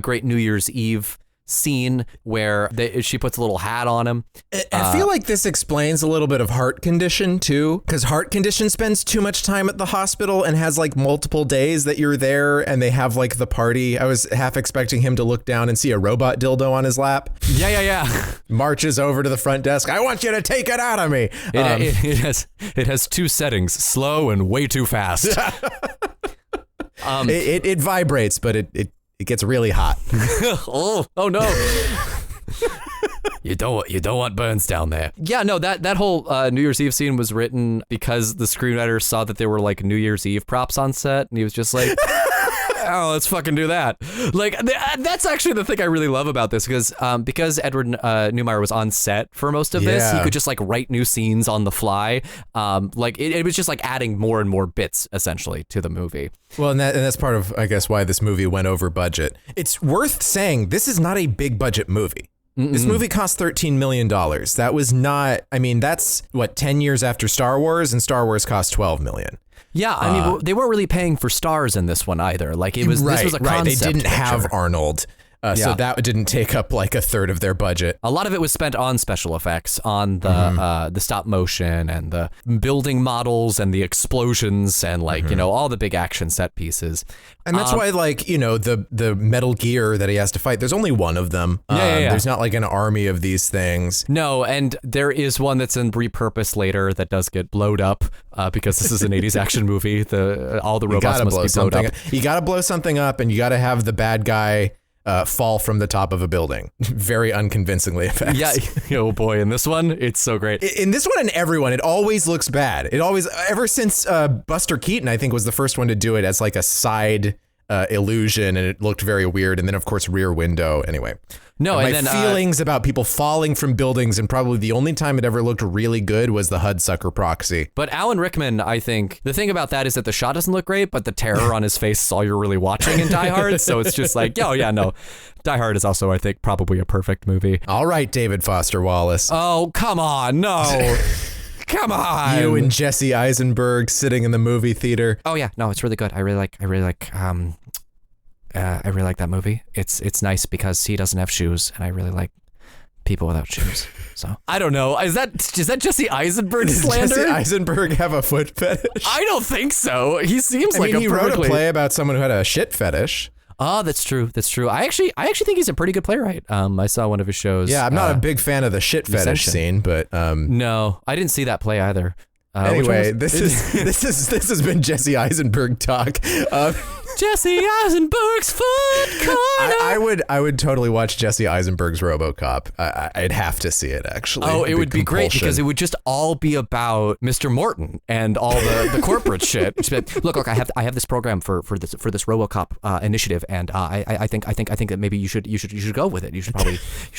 great New Year's Eve scene where she puts a little hat on him. I feel like this explains a little bit of Heart Condition too, because Heart Condition spends too much time at the hospital and has like multiple days that you're there and they have like the party. I was half expecting him to look down and see a robot dildo on his lap. Yeah. Marches over to the front desk. "I want you to take it out of me." It has two settings, slow and way too fast. It vibrates, but it gets really hot. oh no. You don't want burns down there. Yeah, no, that whole New Year's Eve scene was written because the screenwriter saw that there were like New Year's Eve props on set and he was just like, oh, let's fucking do that. Like that's actually the thing I really love about this because Edward Neumeier was on set for most of this, he could just like write new scenes on the fly. Like it was just like adding more and more bits essentially to the movie. Well, and that's part of, I guess, why this movie went over budget. It's worth saying this is not a big budget movie. This movie cost $13 million. That was not, I mean, that's what, 10 years after Star Wars, and Star Wars cost $12 million. Yeah, I mean, they weren't really paying for stars in this one either. Like it was, this was a concept They didn't picture. have Arnold. So that didn't take up like a third of their budget. A lot of it was spent on special effects, on the stop motion and the building models and the explosions and like, all the big action set pieces. And that's why like, the Metal Gear that he has to fight, there's only one of them. There's not like an army of these things. No, and there is one that's in repurposed later that does get blowed up because this is an 80s action movie. All the robots must be blowed up. You got to blow something up and you got to have the bad guy fall from the top of a building. Very unconvincingly effects. Yeah. Oh boy. In this one, it's so great. In this one and every one, it always looks bad. It always, ever since Buster Keaton, I think, was the first one to do it as like a side illusion, and it looked very weird. And then, of course, Rear Window. Anyway. No, and my feelings about people falling from buildings, and probably the only time it ever looked really good was the Hudsucker Proxy. But Alan Rickman, I think, the thing about that is that the shot doesn't look great, but the terror on his face is all you're really watching in Die Hard. So it's just like, no. Die Hard is also, I think, probably a perfect movie. All right, David Foster Wallace. Oh, come on, no. Come on. You and Jesse Eisenberg sitting in the movie theater. Oh yeah, no, it's really good. I really like that movie. It's nice because he doesn't have shoes, and I really like people without shoes. So I don't know. Is that Jesse Eisenberg slander? Does Jesse Eisenberg have a foot fetish? I don't think so. He seems he wrote a play about someone who had a shit fetish. Oh, that's true. I actually think he's a pretty good playwright. I saw one of his shows. Yeah, I'm not a big fan of the shit fetish scene, but no, I didn't see that play either. Anyway, this has been Jesse Eisenberg talk. Jesse Eisenberg's Foot Corner. I would totally watch Jesse Eisenberg's Robocop. I'd have to see it, actually. Oh, it would be great because it would just all be about Mr. Morton and all the corporate shit. Look, I have this program for this Robocop initiative, and I think that maybe you should go with it. You should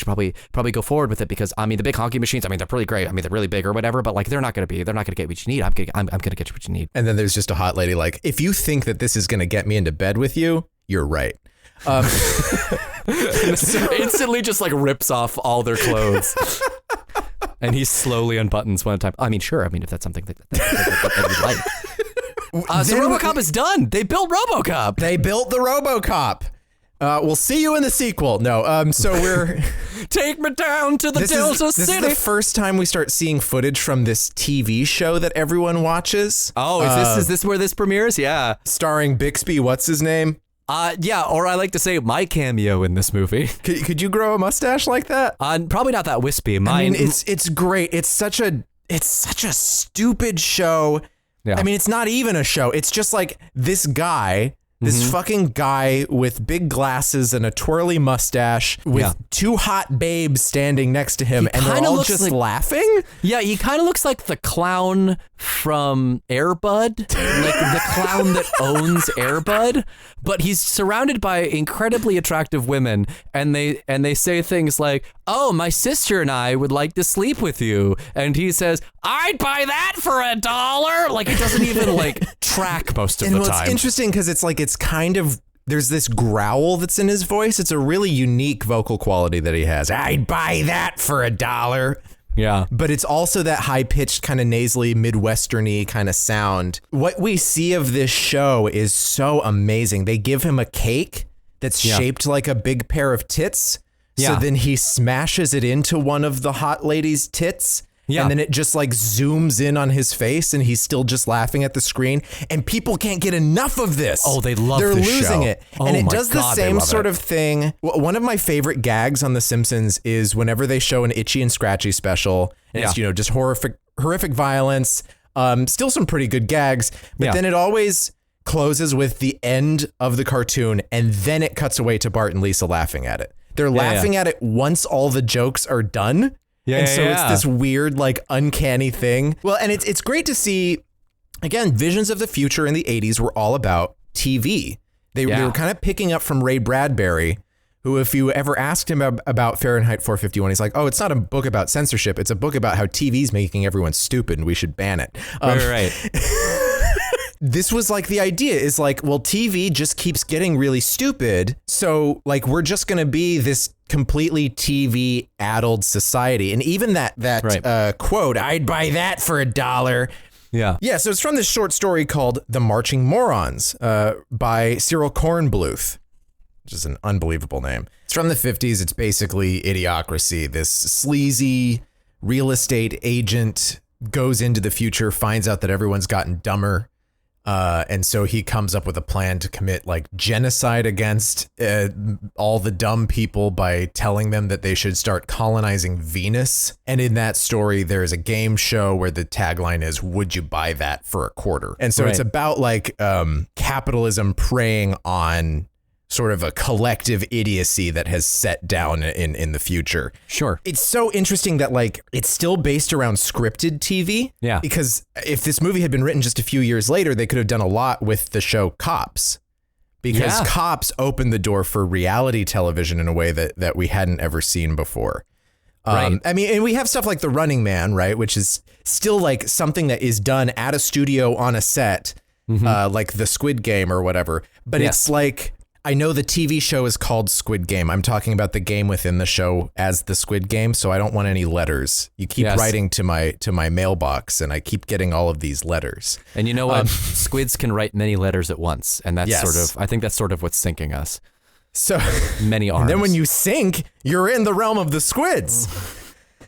probably go forward with it because I mean the big honky machines. I mean they're pretty great. I mean they're really big or whatever, but like they're not gonna get what you need. I'm gonna get you what you need. And then there's just a hot lady like, if you think that this is gonna get me into bed with you, you're right. Instantly just like rips off all their clothes. And he slowly unbuttons one at a time. I mean, sure. I mean, if that's something that you'd like. So Robocop is done. They built Robocop. They built the Robocop. We'll see you in the sequel. No, so we're... Take me down to the Delta City. This is the first time we start seeing footage from this TV show that everyone watches. Oh, is this where this premieres? Yeah. Starring Bixby, what's his name? Yeah, or I like to say my cameo in this movie. Could you grow a mustache like that? Probably not that wispy. I mean, it's great. It's such a stupid show. Yeah. I mean, it's not even a show. It's just like this guy... This fucking guy with big glasses and a twirly mustache with two hot babes standing next to him, and they're all just laughing? Yeah, he kind of looks like the clown from Air Bud, like the clown that owns Air Bud, but he's surrounded by incredibly attractive women, and they say things like, "Oh, my sister and I would like to sleep with you," and he says, "I'd buy that for $1." Like, it doesn't even like track most of the time. It's interesting because it's kind of, there's this growl that's in his voice. It's a really unique vocal quality that he has. I'd buy that for $1. Yeah. But it's also that high-pitched, kind of nasally, Midwestern-y kind of sound. What we see of this show is so amazing. They give him a cake that's shaped like a big pair of tits. So then he smashes it into one of the hot lady's tits. Yeah. And then it just like zooms in on his face and he's still just laughing at the screen. And people can't get enough of this. Oh, they love They're this losing show. it. And it does the same sort of thing. One of my favorite gags on The Simpsons is whenever they show an Itchy and Scratchy special. And it's, just horrific violence. Still some pretty good gags. But then it always closes with the end of the cartoon. And then it cuts away to Bart and Lisa laughing at it. They're laughing at it once all the jokes are done. And so it's this weird, like, uncanny thing. Well, and it's great to see, again, visions of the future in the 80s were all about TV. They were kind of picking up from Ray Bradbury, who, if you ever asked him about Fahrenheit 451, he's like, oh, it's not a book about censorship. It's a book about how TV's making everyone stupid and we should ban it. Right. This was like the idea is like, well, TV just keeps getting really stupid. So like, we're just going to be this completely TV addled society. And even that quote, I'd buy that for $1. Yeah. Yeah. So it's from this short story called The Marching Morons by Cyril Kornbluth, which is an unbelievable name. It's from the 50s. It's basically Idiocracy. This sleazy real estate agent goes into the future, finds out that everyone's gotten dumber. And so he comes up with a plan to commit like genocide against all the dumb people by telling them that they should start colonizing Venus. And in that story, there's a game show where the tagline is, "Would you buy that for a quarter?" And so it's about like capitalism preying on sort of a collective idiocy that has set down in the future. Sure. It's so interesting that like it's still based around scripted TV. Yeah. Because if this movie had been written just a few years later, they could have done a lot with the show Cops. Because Cops opened the door for reality television in a way that we hadn't ever seen before. Right. I mean, and we have stuff like The Running Man, right? Which is still like something that is done at a studio on a set, like the Squid Game or whatever. But it's like, I know the TV show is called Squid Game. I'm talking about the game within the show as the Squid Game, so I don't want any letters. You keep writing to my mailbox, and I keep getting all of these letters. And you know what? Squids can write many letters at once, and that's I think that's sort of what's sinking us. So many arms. And then when you sink, you're in the realm of the squids.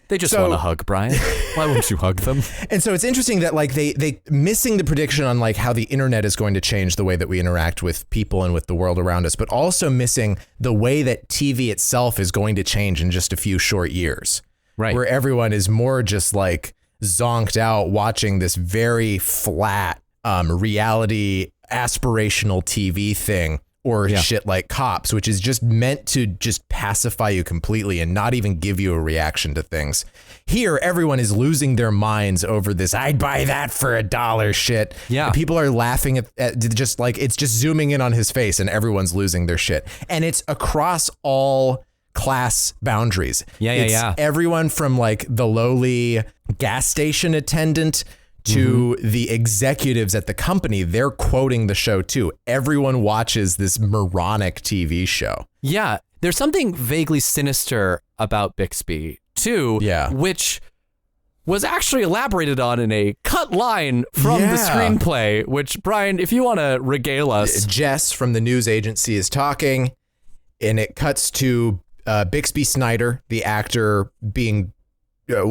They just want a hug, Brian. Why won't you hug them? And so it's interesting that like they missing the prediction on like how the internet is going to change the way that we interact with people and with the world around us, but also missing the way that TV itself is going to change in just a few short years. Right. Where everyone is more just like zonked out watching this very flat reality aspirational TV thing. Or shit like Cops, which is just meant to just pacify you completely and not even give you a reaction to things. Here, everyone is losing their minds over this, "I'd buy that for $1" shit. Yeah. And people are laughing at just like, it's just zooming in on his face and everyone's losing their shit. And it's across all class boundaries. It's everyone from like the lowly gas station attendant to the executives at the company. They're quoting the show too. Everyone watches this moronic TV show. Yeah. There's something vaguely sinister about Bixby too, which was actually elaborated on in a cut line from the screenplay, which, Brian, if you want to regale us. Jess from the news agency is talking, and it cuts to Bixby Snyder, the actor, being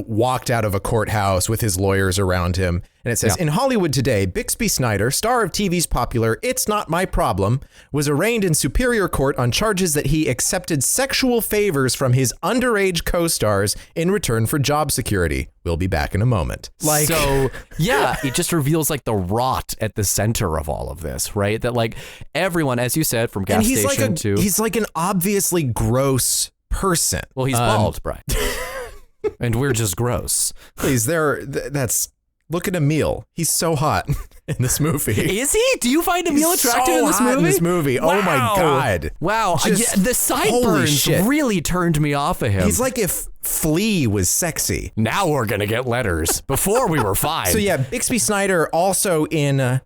walked out of a courthouse with his lawyers around him. And it says, in Hollywood today, Bixby Snyder, star of TV's popular It's Not My Problem, was arraigned in Superior Court on charges that he accepted sexual favors from his underage co-stars in return for job security. We'll be back in a moment. Like, so, it just reveals like the rot at the center of all of this, right? That like everyone, as you said, from gas station to... He's like an obviously gross person. Well, he's bald, Brian. And we're just gross. Please, look at Emil. He's so hot in this movie. Is he? Do you find Emil attractive in this movie? In this movie. Wow. Oh my God. Wow. The sideburns really turned me off of him. He's like if Flea was sexy. Now we're going to get letters. Before we were fine. So yeah, Bixby Snyder also in...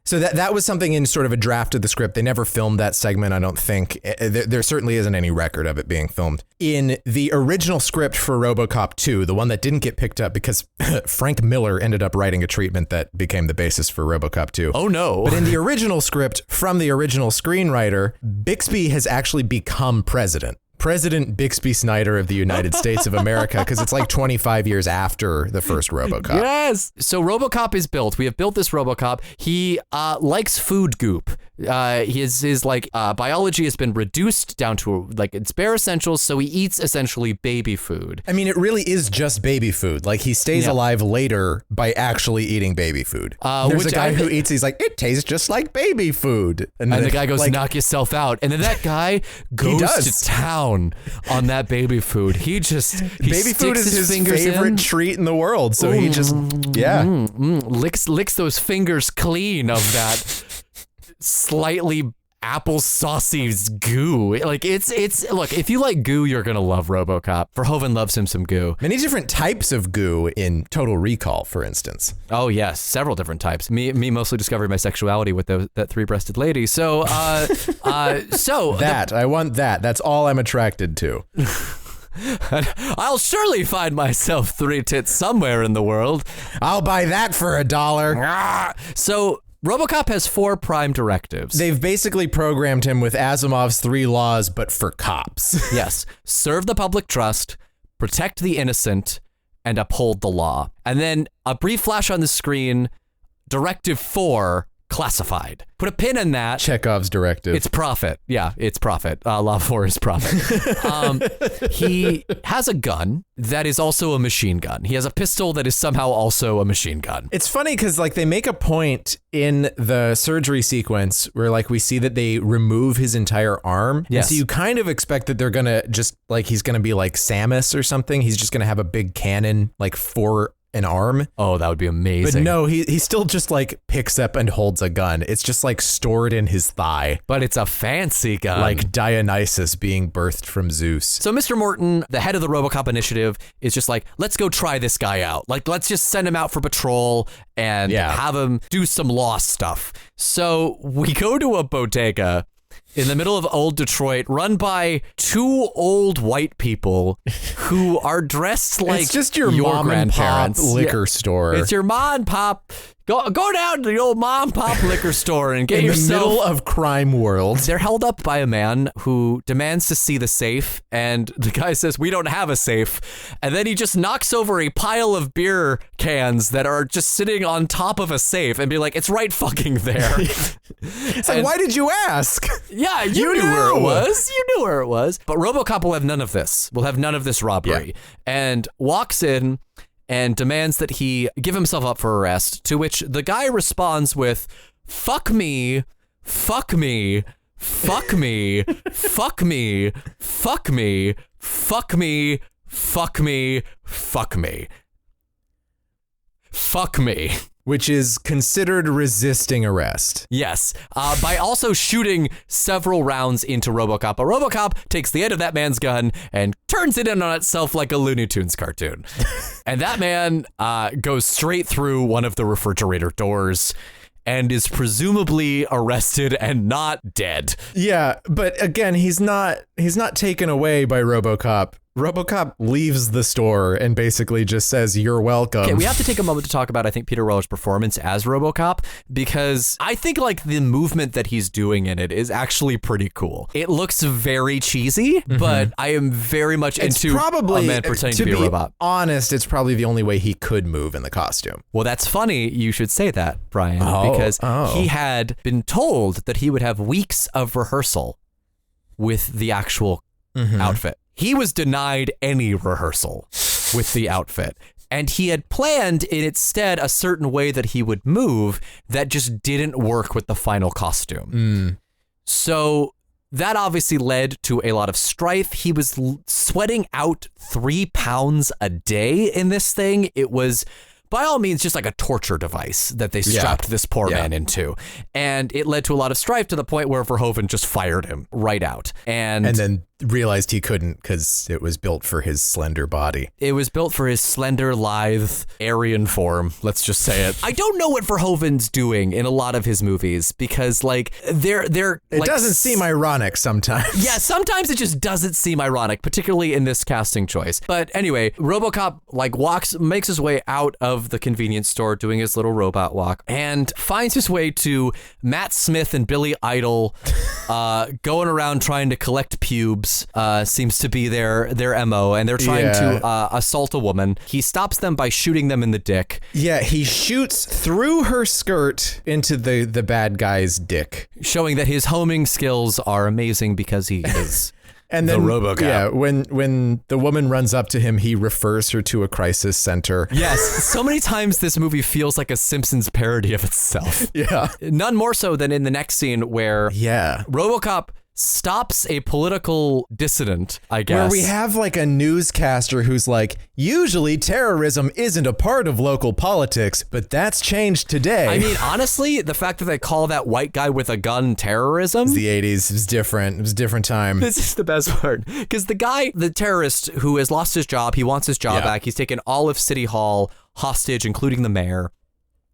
So that was something in sort of a draft of the script. They never filmed that segment, I don't think. There certainly isn't any record of it being filmed. In the original script for Robocop 2, the one that didn't get picked up because Frank Miller ended up writing a treatment that became the basis for Robocop 2. Oh, no. But in the original script from the original screenwriter, Bixby has actually become president. President Bixby Snyder of the United States of America, because it's like 25 years after the first Robocop. Yes. So Robocop is built. We have built this Robocop. He likes food goop. His biology has been reduced down to like its bare essentials, so he eats essentially baby food. I mean, it really is just baby food. Like he stays alive later by actually eating baby food. There's a guy who eats, he's like, it tastes just like baby food. And the guy goes, like, knock yourself out. And then that guy goes to town on that baby food. He baby food is his favorite treat in the world. So he just, licks those fingers clean of that slightly apple saucy goo. Like it's look, if you like goo, you're gonna love Robocop. Verhoeven loves him some goo. Many different types of goo in Total Recall, for instance. Oh yes, several different types. Me mostly discovering my sexuality with that three-breasted lady. So I want that. That's all I'm attracted to. I'll surely find myself 3 tits somewhere in the world. I'll buy that for $1. So Robocop has 4 prime directives. They've basically programmed him with Asimov's 3 laws, but for cops. Yes. Serve the public trust, protect the innocent, and uphold the law. And then a brief flash on the screen, Directive 4, classified. Put a pin in that. Chekhov's directive. It's profit. Yeah, it's profit. Law 4 is profit. He has a gun that is also a machine gun. He has a pistol that is somehow also a machine gun. It's funny because like they make a point in the surgery sequence where like we see that they remove his entire arm. Yes. And so you kind of expect that they're going to just like, he's going to be like Samus or something. He's just going to have a big cannon like for an arm. Oh, that would be amazing. But no, he still just like picks up and holds a gun. It's just like stored in his thigh. But it's a fancy gun. Like Dionysus being birthed from Zeus. So Mr. Morton, the head of the Robocop initiative, is just like, let's go try this guy out. Like, let's just send him out for patrol and have him do some law stuff. So we go to a bodega in the middle of old Detroit, run by 2 old white people who are dressed like it's just your mom and pop liquor store. It's your mom and pop. Go down to the old mom and pop liquor store and get yourself. In the middle of crime world. They're held up by a man who demands to see the safe, and the guy says, we don't have a safe. And then he just knocks over a pile of beer cans that are just sitting on top of a safe and be like, it's right fucking there. It's like, why did you ask? Yeah, you knew where it was. You knew where it was. But Robocop will have none of this. Will have none of this robbery. Yeah. And walks in and demands that he give himself up for arrest, to which the guy responds with, fuck me, fuck me, fuck me, fuck me, fuck me, fuck me, fuck me, fuck me. Fuck me. Which is considered resisting arrest. Yes, by also shooting several rounds into Robocop. But Robocop takes the end of that man's gun and turns it in on itself like a Looney Tunes cartoon. And that man goes straight through one of the refrigerator doors and is presumably arrested and not dead. Yeah, but again, he's not taken away by Robocop. Robocop leaves the store and basically just says, you're welcome. Okay, we have to take a moment to talk about, I think, Peter Weller's performance as Robocop, because I think like the movement that he's doing in it is actually pretty cool. It looks very cheesy, but I am very much into a man pretending to be a robot. Honest, it's probably the only way he could move in the costume. Well, that's funny. You should say that, Brian, because he had been told that he would have weeks of rehearsal with the actual outfit. He was denied any rehearsal with the outfit. And he had planned instead a certain way that he would move that just didn't work with the final costume. So that obviously led to a lot of strife. He was sweating out 3 pounds a day in this thing. It was, by all means, just like a torture device that they strapped this poor man into. And it led to a lot of strife to the point where Verhoeven just fired him right out. And then realized he couldn't because it was built for his slender body. It was built for his slender, lithe, Aryan form. Let's just say it. I don't know what Verhoeven's doing in a lot of his movies because, like, they're it like, doesn't seem ironic sometimes. Yeah, sometimes it just doesn't seem ironic, particularly in this casting choice. But anyway, Robocop makes his way out of the convenience store doing his little robot walk and finds his way to Matt Smith and Billy Idol going around trying to collect pubes. Seems to be their MO, and they're trying to assault a woman. He stops them by shooting them in the dick. Yeah, he shoots through her skirt into the bad guy's dick. Showing that his homing skills are amazing because he is and then, the Robocop. Yeah, when the woman runs up to him, he refers her to a crisis center. Yes, so many times this movie feels like a Simpsons parody of itself. Yeah. None more so than in the next scene where Robocop stops a political dissident, I guess. Where we have like a newscaster who's like, usually terrorism isn't a part of local politics, but that's changed today. I mean, honestly, the fact that they call that white guy with a gun terrorism. It's the 80s. It was different. It was a different time. This is the best part. Because the guy, the terrorist who has lost his job, he wants his job back. He's taken all of City Hall hostage, including the mayor.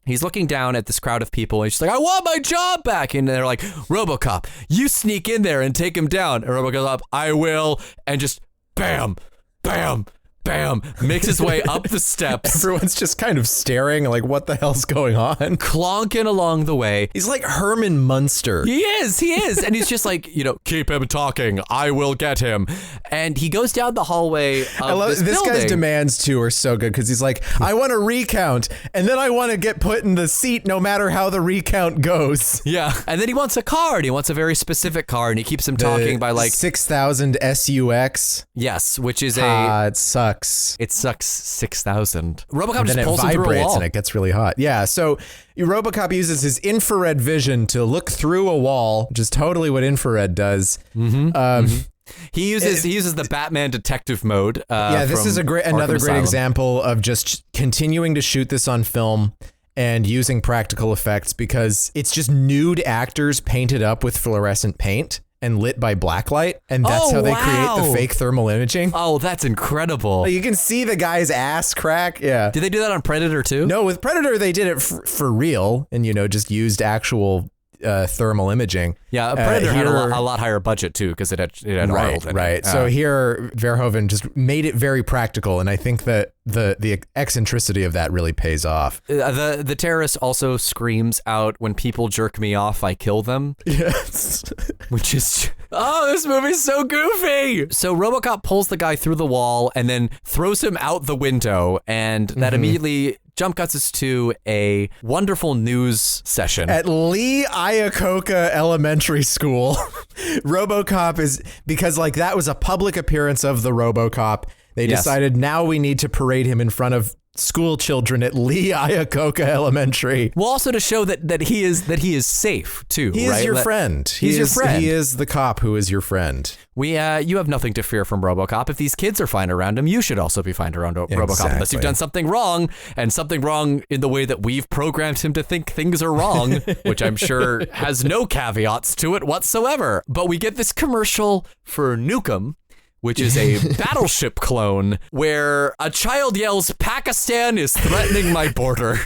He's looking down at this crowd of people. And he's just like, I want my job back. And they're like, Robocop, you sneak in there and take him down. And Robocop, I will. And just bam, bam, bam, makes his way up the steps. Everyone's just kind of staring like, what the hell's going on? Clonking along the way. He's like Herman Munster. He is. And he's just like, keep him talking. I will get him. And he goes down the hallway of this guy's demands too are so good because he's like, I want a recount and then I want to get put in the seat no matter how the recount goes. Yeah. And then he wants a car, and he wants a very specific car, and he keeps him talking by like 6,000 SUX. Yes, which is it sucks. It sucks 6,000. Robocop just then pulls it him through a vibrates wall. and it gets really hot. Yeah, so Robocop uses his infrared vision to look through a wall, which is totally what infrared does. He uses the Batman detective mode. This is another great example of just continuing to shoot this on film and using practical effects because it's just nude actors painted up with fluorescent paint and lit by blacklight, and that's how they create the fake thermal imaging. Oh, that's incredible. You can see the guy's ass crack. Yeah. Did they do that on Predator too? No, with Predator they did it for real and just used actual thermal imaging. Yeah, Predator had a lot higher budget too because it had Arnold in it. Right. So here Verhoeven just made it very practical, and I think that the eccentricity of that really pays off. The terrorist also screams out, "When people jerk me off, I kill them." Yes. Which is this movie's so goofy. So Robocop pulls the guy through the wall and then throws him out the window, and that immediately jump cuts us to a wonderful news session at Lee Iacocca Elementary School. Robocop is, because like that was a public appearance of the Robocop. They decided now we need to parade him in front of school children at Lee Iacocca Elementary. Well, also to show that he is safe too. He is your friend. He's your friend. He is the cop who is your friend. You have nothing to fear from Robocop. If these kids are fine around him, you should also be fine around Robocop, unless you've done something wrong, and something wrong in the way that we've programmed him to think things are wrong, which I'm sure has no caveats to it whatsoever. But we get this commercial for Nukem, which is a battleship clone where a child yells, "Pakistan is threatening my border."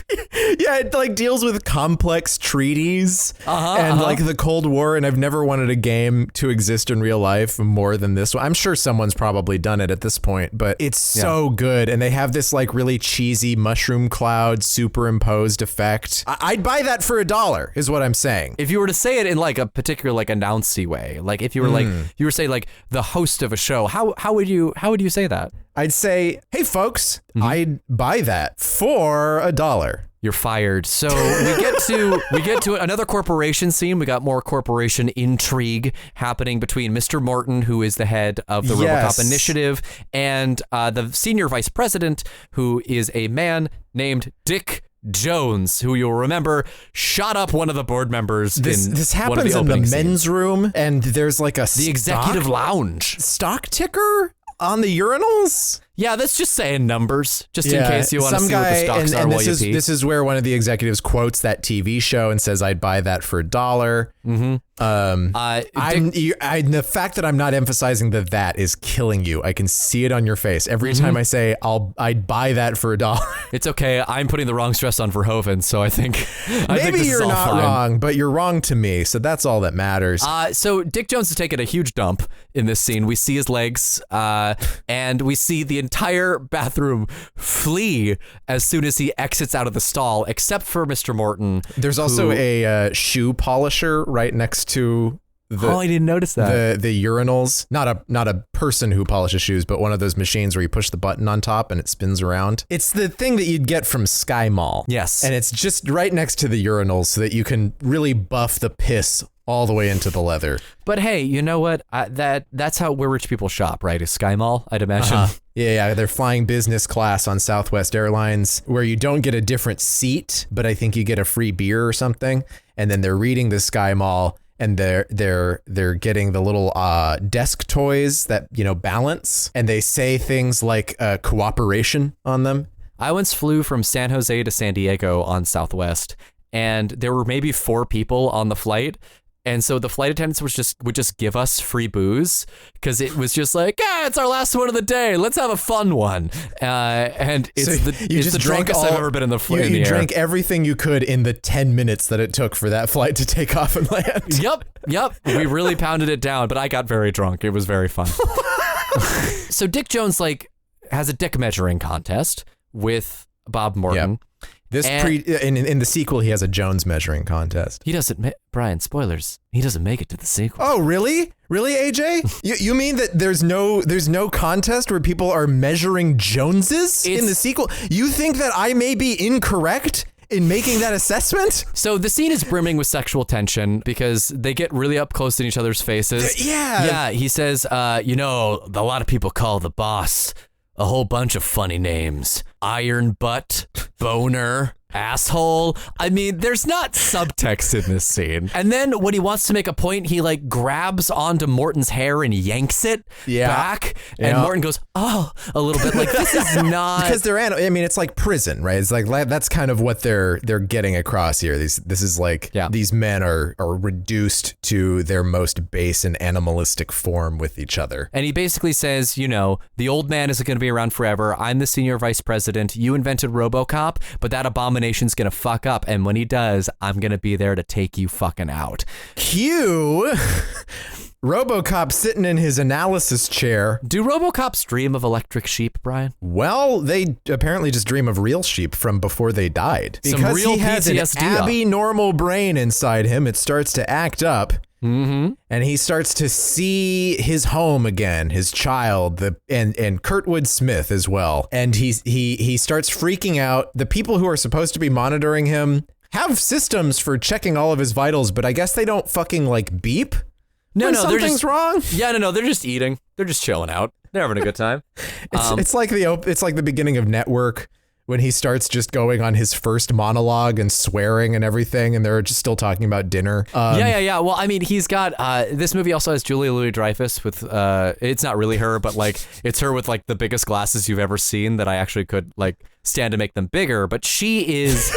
Yeah, it like deals with complex treaties and like the Cold War, and I've never wanted a game to exist in real life more than this one. I'm sure someone's probably done it at this point, but it's so good, and they have this like really cheesy mushroom cloud superimposed effect. I'd buy that for $1 is what I'm saying. If you were to say it in like a particular like announcy way, like if you were you were saying like the host of a show, how would you say that? I'd say, hey folks, I'd buy that for $1. You're fired. So we get to another corporation scene. We got more corporation intrigue happening between Mr. Morton, who is the head of the Robocop initiative, and the senior vice president, who is a man named Dick Jones, who you'll remember shot up one of the board members. This happens in the men's room, and there's like the executive lounge stock ticker on the urinals. Yeah, that's just saying numbers, just in case you want to see what the stocks are while you pee. This is where one of the executives quotes that TV show and says, "I'd buy that for $1." The fact that I'm not emphasizing that is killing you. I can see it on your face every time I say I'd buy that for $1. It's okay. I'm putting the wrong stress on Verhoeven, so I think maybe this you're is all not fine. wrong, but you're wrong to me. So that's all that matters. So Dick Jones is taking a huge dump in this scene. We see his legs, and we see the entire bathroom flee as soon as he exits out of the stall, except for Mr. Morton. There's also a shoe polisher right next to I didn't notice that. The urinals. Not a person who polishes shoes, but one of those machines where you push the button on top and it spins around. It's the thing that you'd get from Sky Mall. Yes. And it's just right next to the urinals so that you can really buff the piss all the way into the leather. But hey, you know what? That's where rich people shop, right? Is Sky Mall, I'd imagine. Yeah, they're flying business class on Southwest Airlines, where you don't get a different seat, but I think you get a free beer or something. And then they're reading the Sky Mall, and they're getting the little desk toys that balance, and they say things like cooperation on them. I once flew from San Jose to San Diego on Southwest, and there were maybe 4 people on the flight. And so the flight attendants would just give us free booze because it was just like, it's our last one of the day. Let's have a fun one. And it's the drunkest I've ever been in the flight. You drank everything you could in the 10 minutes that it took for that flight to take off and land. Yep. We really pounded it down, but I got very drunk. It was very fun. So Dick Jones has a dick measuring contest with Bob Morton. Yep. In the sequel, he has a Jones measuring contest. He doesn't, Brian, spoilers. He doesn't make it to the sequel. Oh, really? Really, AJ? you mean that there's no contest where people are measuring Joneses in the sequel? You think that I may be incorrect in making that assessment? So the scene is brimming with sexual tension because they get really up close in each other's faces. Yeah, he says, a lot of people call the boss a whole bunch of funny names. Iron butt, boner, asshole. I mean, there's not subtext in this scene. And then when he wants to make a point, he like grabs onto Morton's hair and yanks it back. And Morton goes, oh, a little bit like, this is not. Because it's like prison, right? It's like, that's kind of what they're getting across here. This is like, these men are reduced to their most base and animalistic form with each other. And he basically says, the old man isn't going to be around forever. I'm the senior vice president. You invented Robocop, but that abomination's going to fuck up. And when he does, I'm going to be there to take you fucking out. Cue Robocop sitting in his analysis chair. Do Robocops dream of electric sheep, Brian? Well, they apparently just dream of real sheep from before they died. Because some real he has PTSD an abnormal brain inside him, it starts to act up. Mm-hmm. And he starts to see his home again, his child, and Kurtwood Smith as well. And he starts freaking out. The people who are supposed to be monitoring him have systems for checking all of his vitals, but I guess they don't fucking like beep. No, something's wrong. Yeah, no, they're just eating. They're just chilling out. They're having a good time. It's like the beginning of Network, when he starts just going on his first monologue and swearing and everything, and they're just still talking about dinner. Yeah. Well, I mean, he's got, this movie also has Julia Louis-Dreyfus with, it's not really her, but like, it's her with like the biggest glasses you've ever seen that I actually could like stand to make them bigger, but she is...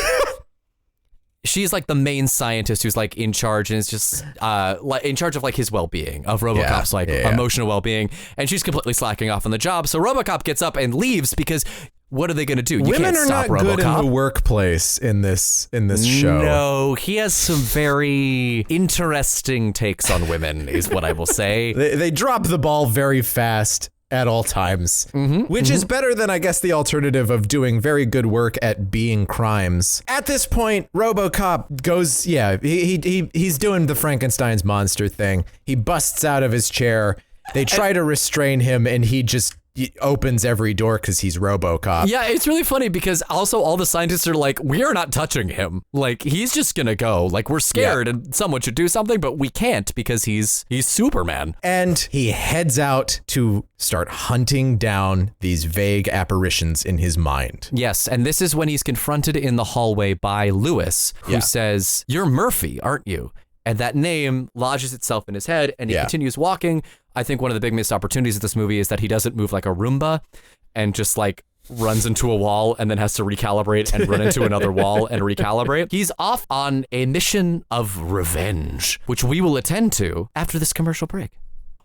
She's like the main scientist who's like in charge and is just in charge of like his well-being, of Robocop's emotional well-being, and she's completely slacking off on the job. So Robocop gets up and leaves because what are they going to do? You Women can't are stop not Robocop. good in the workplace in this show. No, he has some very interesting takes on women, is what I will say. They drop the ball very fast at all times, which is better than, I guess, the alternative of doing very good work at being crimes. At this point, Robocop goes, he's doing the Frankenstein's monster thing. He busts out of his chair. They try to restrain him, and he opens every door because he's Robocop. Yeah, it's really funny because also all the scientists are like, we are not touching him. Like, he's just gonna go. Like, we're scared and someone should do something, but we can't because he's Superman. And he heads out to start hunting down these vague apparitions in his mind. Yes, and this is when he's confronted in the hallway by Lewis, who says, "You're Murphy, aren't you?" And that name lodges itself in his head, and he continues walking. I think one of the big missed opportunities of this movie is that he doesn't move like a Roomba and just like runs into a wall and then has to recalibrate and run into another wall and recalibrate. He's off on a mission of revenge, which we will attend to after this commercial break.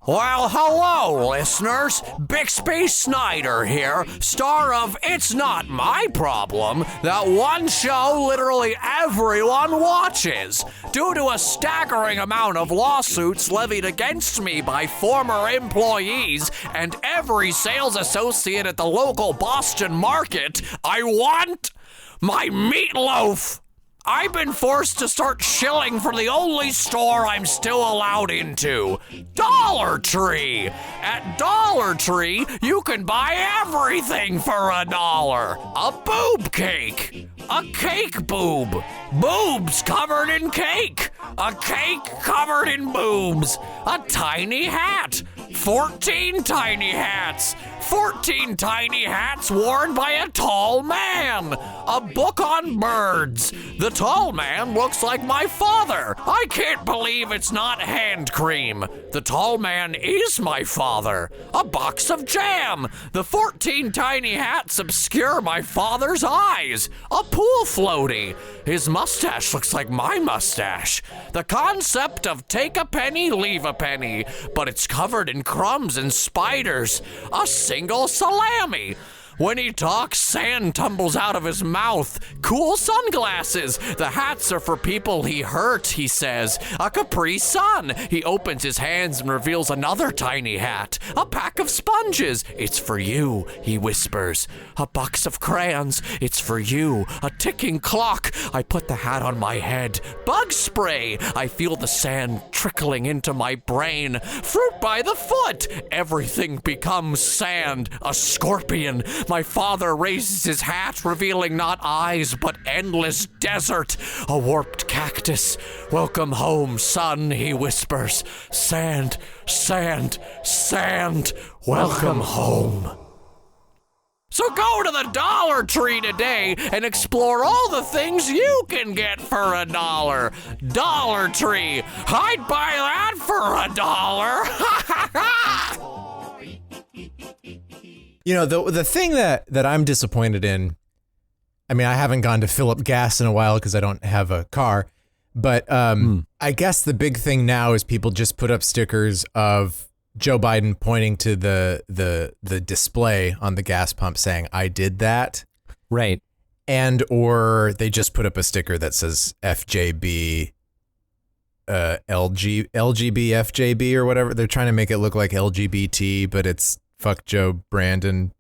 Well, hello, listeners. Bixby Snyder here, star of It's Not My Problem, that one show literally everyone watches. Due to a staggering amount of lawsuits levied against me by former employees and every sales associate at the local Boston market, I want my meatloaf. I've been forced to start shilling for the only store I'm still allowed into, Dollar Tree. At Dollar Tree, you can buy everything for $1. A boob cake, a cake boob, boobs covered in cake, a cake covered in boobs, a tiny hat, 14 tiny hats, 14 tiny hats worn by a tall man, a book on birds. The tall man looks like my father. I can't believe it's not hand cream. The tall man is my father. A box of jam. The 14 tiny hats obscure my father's eyes. A pool floaty. His mustache looks like my mustache. The concept of take a penny, leave a penny, but it's covered in crumbs and spiders. A single salami. When he talks, sand tumbles out of his mouth. Cool sunglasses. The hats are for people he hurt, he says. A Capri Sun. He opens his hands and reveals another tiny hat. A pack of sponges. It's for you, he whispers. A box of crayons. It's for you. A ticking clock. I put the hat on my head. Bug spray. I feel the sand trickling into my brain. Fruit by the foot. Everything becomes sand. A scorpion. My father raises his hat, revealing not eyes, but endless desert. A warped cactus. Welcome home, son, he whispers. Sand, sand, sand. Welcome home. So go to the Dollar Tree today and explore all the things you can get for $1. Dollar Tree. I'd buy that for $1. You know, the thing that I'm disappointed in, I mean, I haven't gone to fill up gas in a while because I don't have a car, but I guess the big thing now is people just put up stickers of Joe Biden pointing to the display on the gas pump saying, I did that. Right. And or they just put up a sticker that says FJB, LGB, FJB or whatever. They're trying to make it look like LGBT, but it's fuck Joe Brandon.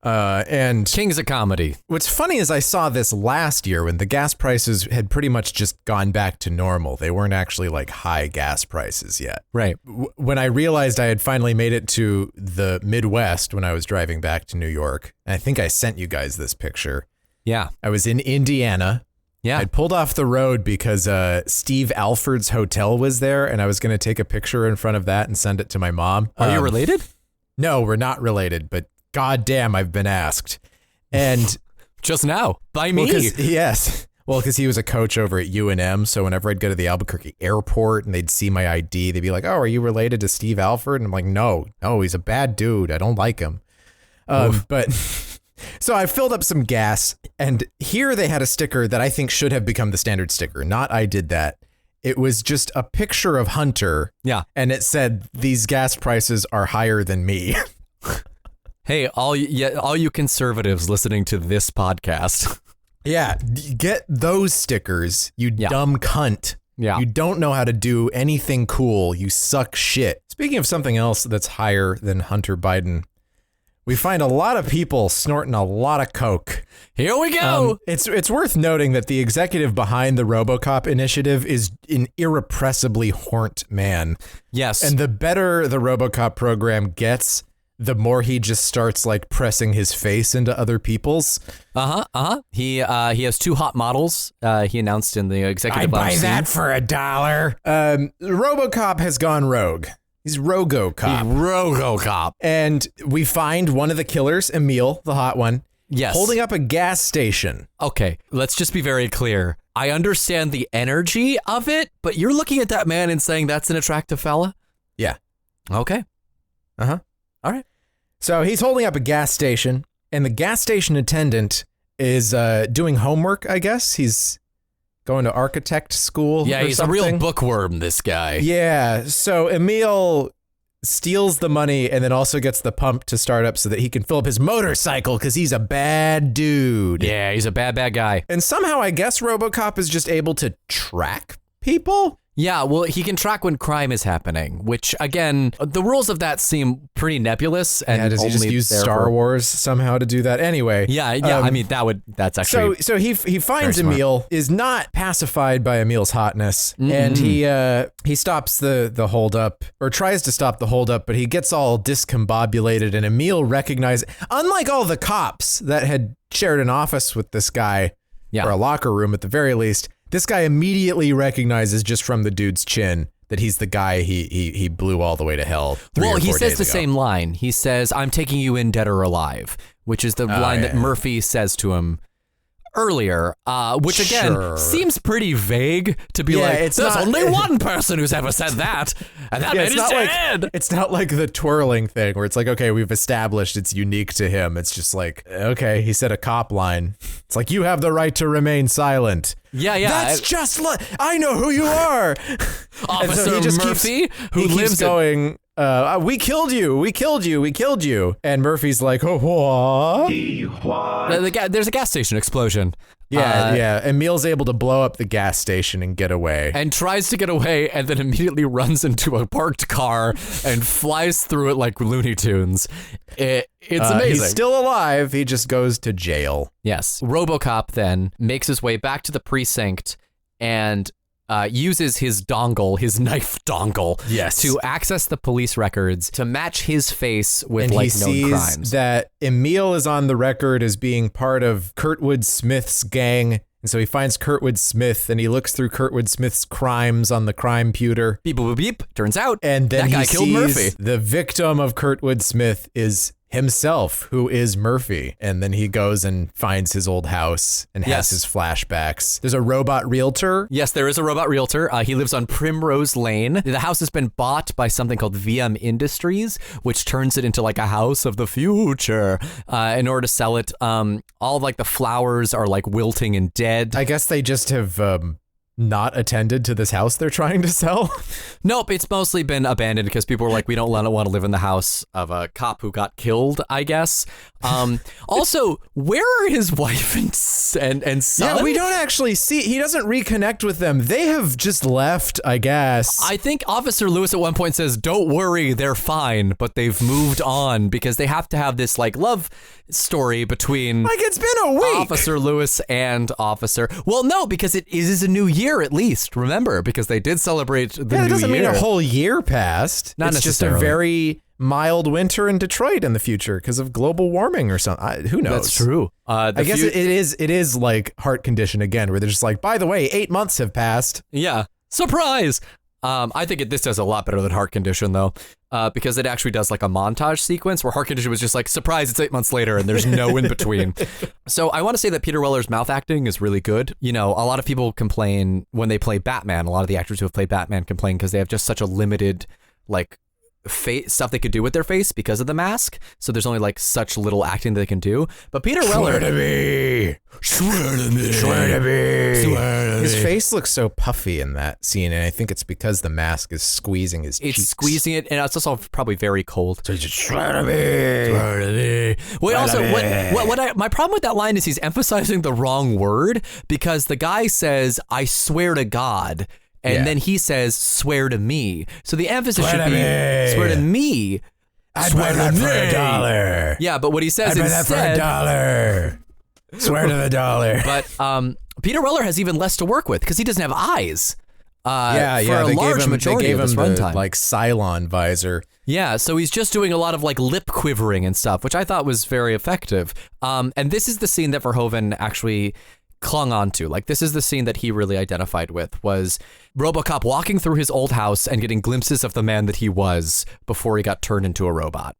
And Kings of Comedy. What's funny is I saw this last year when the gas prices had pretty much just gone back to normal. They weren't actually like high gas prices yet. Right. When I realized I had finally made it to the Midwest when I was driving back to New York, and I think I sent you guys this picture. Yeah. I was in Indiana. Yeah. I'd pulled off the road because Steve Alford's hotel was there, and I was going to take a picture in front of that and send it to my mom. Are you related? No, we're not related, but God damn, I've been asked. And just now by me. Yes. Well, because he was a coach over at UNM. So whenever I'd go to the Albuquerque airport and they'd see my ID, they'd be like, oh, are you related to Steve Alford? And I'm like, no, he's a bad dude. I don't like him. But so I filled up some gas, and here they had a sticker that I think should have become the standard sticker. Not I did that. It was just a picture of Hunter. Yeah. And it said, these gas prices are higher than me. Hey, all you conservatives listening to this podcast. Yeah, get those stickers, you dumb cunt. Yeah. You don't know how to do anything cool. You suck shit. Speaking of something else that's higher than Hunter Biden, we find a lot of people snorting a lot of coke. Here we go. It's worth noting that the executive behind the Robocop initiative is an irrepressibly horned man. Yes. And the better the Robocop program gets, the more he just starts like pressing his face into other people's. He has 2 hot models. He announced in the executive. I'd buy that for $1. Robocop has gone rogue. He's Robocop. And we find one of the killers, Emil, the hot one. Yes. Holding up a gas station. Okay, let's just be very clear. I understand the energy of it, but you're looking at that man and saying that's an attractive fella? Yeah. Okay. Uh-huh. All right. So he's holding up a gas station, and the gas station attendant is doing homework, I guess. He's going to architect school. Yeah, he's something. A real bookworm, this guy. Yeah. So Emil steals the money and then also gets the pump to start up so that he can fill up his motorcycle because he's a bad dude. Yeah, he's a bad guy. And somehow I guess Robocop is just able to track people. Yeah, well, he can track when crime is happening, which, again, the rules of that seem pretty nebulous. And does he just use Star Wars somehow to do that? Anyway. Yeah, I mean, that's actually So he finds Emil, is not pacified by Emil's hotness, and he stops the holdup, or tries to stop the holdup, but he gets all discombobulated, and Emil recognizes, unlike all the cops that had shared an office with this guy, or a locker room at the very least, this guy immediately recognizes just from the dude's chin that he's the guy he blew all the way to hell 3 or 4 days ago. He says the same line. He says, I'm taking you in dead or alive, which is the line that Murphy says to him earlier, which again seems pretty vague to be like, there's only one person who's ever said that, and that man is dead. It's not like the twirling thing where it's like, okay, we've established it's unique to him. It's just like, okay, he said a cop line. It's like, you have the right to remain silent. Yeah. That's just I know who you are. Officer Murphy, who lives going, we killed you. And Murphy's like, oh, what? There's a gas station explosion. Yeah. Emil's able to blow up the gas station and get away. And tries to get away and then immediately runs into a parked car and flies through it like Looney Tunes. It's amazing. He's still alive. He just goes to jail. Yes. Robocop then makes his way back to the precinct and uses his knife dongle, to access the police records to match his face with known crimes. And he sees that Emil is on the record as being part of Kurtwood Smith's gang. And so he finds Kurtwood Smith and he looks through Kurtwood Smith's crimes on the crime pewter. Beep, boop, beep. Turns out and then that guy killed Murphy. The victim of Kurtwood Smith is himself, who is Murphy. And then he goes and finds his old house and has his flashbacks. There's a robot realtor. Yes, there is a robot realtor. He lives on Primrose Lane. The house has been bought by something called VM Industries, which turns it into like a house of the future. In order to sell it, all of like the flowers are like wilting and dead. I guess they just have not attended to this house they're trying to sell. Nope, it's mostly been abandoned because people were like, we don't want to live in the house of a cop who got killed, I guess. Also, where are his wife and son? Yeah, we don't actually see. He doesn't reconnect with them. They have just left, I guess. I think Officer Lewis at one point says, don't worry, they're fine, but they've moved on because they have to have this like love story between it's been a week. Officer Lewis and Officer. Well, no, because it is a new year at least. Remember, because they did celebrate the new year. It doesn't mean a whole year passed. Not it's necessarily. Just a very mild winter in Detroit in the future because of global warming or something. Who knows? That's true. I guess it is like heart condition again, where they're just like, by the way, 8 months have passed. Yeah. Surprise. I think this does a lot better than Heart Condition, though, because it actually does like a montage sequence where Heart Condition was just like, surprise, it's 8 months later and there's no in between. So I want to say that Peter Weller's mouth acting is really good. You know, a lot of people complain when they play Batman. A lot of the actors who have played Batman complain because they have just such a limited like stuff they could do with their face because of the mask. So there's only like such little acting that they can do. But Peter Weller, Swear to me. His face looks so puffy in that scene, and I think it's because the mask is squeezing his cheeks. It's squeezing it, and it's also probably very cold. So he's just swear to me. Wait, also, my problem with that line is he's emphasizing the wrong word because the guy says, I swear to God. And then he says, swear to me. So the emphasis should be, swear to me. I'd buy that for $1. Yeah, but what he says I'd buy that for $1. Swear to the dollar. But Peter Weller has even less to work with because he doesn't have eyes. For a they large gave him, majority they gave of his him runtime. the, like Cylon visor. Yeah, so he's just doing a lot of like lip quivering and stuff, which I thought was very effective. And this is the scene that Verhoeven actually clung on to. Like, this is the scene that he really identified with, was Robocop walking through his old house and getting glimpses of the man that he was before he got turned into a robot.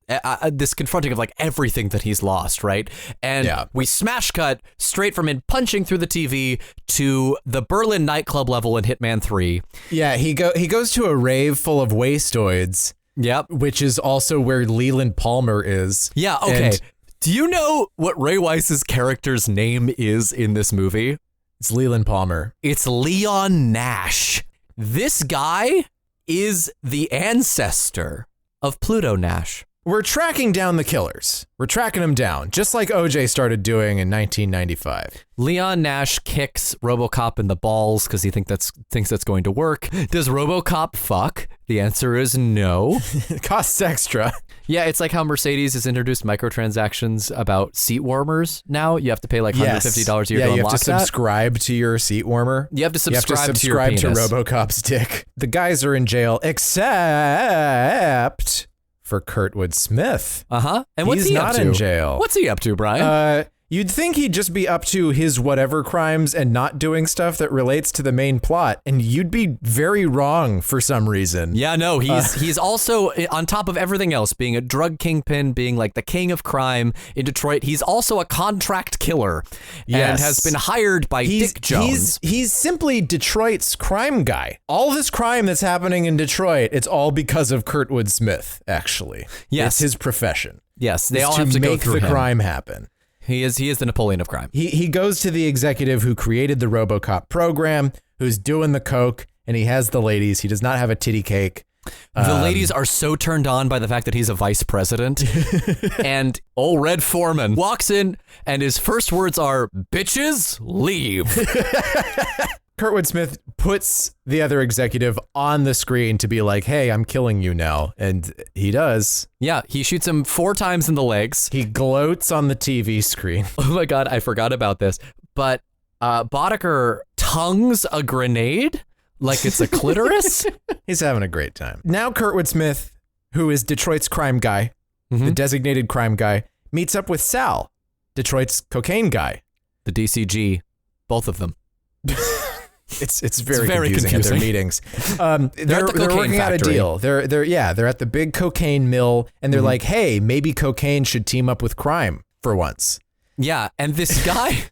This confronting of like everything that he's lost, right? And we smash cut straight from him punching through the TV to the Berlin nightclub level in Hitman 3. Yeah, he goes to a rave full of wastoids. Yep. Which is also where Leland Palmer is. Yeah, okay. Do you know what Ray Weiss's character's name is in this movie? It's Leland Palmer. It's Leon Nash. This guy is the ancestor of Pluto Nash. We're tracking down the killers. We're tracking them down, just like OJ started doing in 1995. Leon Nash kicks Robocop in the balls because he thinks that's going to work. Does Robocop fuck? The answer is no. It costs extra. Yeah, it's like how Mercedes has introduced microtransactions about seat warmers now. You have to pay like $150 a year to unlock you have to subscribe to your seat warmer. You have to subscribe to your penis. to Robocop's dick. The guys are in jail except for Kurtwood Smith. Uh-huh. And what's He's he up not to? in jail. What's he up to, Brian? You'd think he'd just be up to his whatever crimes and not doing stuff that relates to the main plot, and you'd be very wrong for some reason. Yeah, no, he's also, on top of everything else, being a drug kingpin, being like the king of crime in Detroit, he's also a contract killer and has been hired by Dick Jones. He's simply Detroit's crime guy. All this crime that's happening in Detroit, it's all because of Kurtwood Smith, actually. Yes. It's his profession. Yes, they all have to go through make the him. crime happen. He is the Napoleon of crime. He goes to the executive who created the Robocop program, who's doing the coke, and he has the ladies. He does not have a titty cake. The ladies are so turned on by the fact that he's a vice president. And old Red Foreman walks in and his first words are, "Bitches, leave." Kurtwood Smith puts the other executive on the screen to be like, hey, I'm killing you now. And he does. Yeah, he shoots him 4 times in the legs. He gloats on the TV screen. Oh my God, I forgot about this. But Boddicker tongues a grenade like it's a clitoris. He's having a great time. Now Kurtwood Smith, who is Detroit's crime guy, the designated crime guy, meets up with Sal, Detroit's cocaine guy. The DCG, both of them. It's very confusing at their meetings. They're at the cocaine working out a factory. deal. They're at the big cocaine mill, and they're like, hey, maybe cocaine should team up with crime for once. Yeah, and this guy,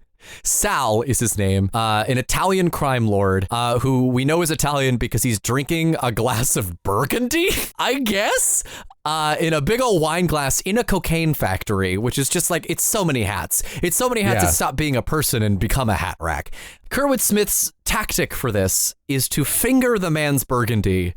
Sal is his name, an Italian crime lord who we know is Italian because he's drinking a glass of Burgundy, I guess, in a big old wine glass in a cocaine factory, which is just like, it's so many hats. It's so many hats to stop being a person and become a hat rack. Kurtwood Smith's tactic for this is to finger the man's Burgundy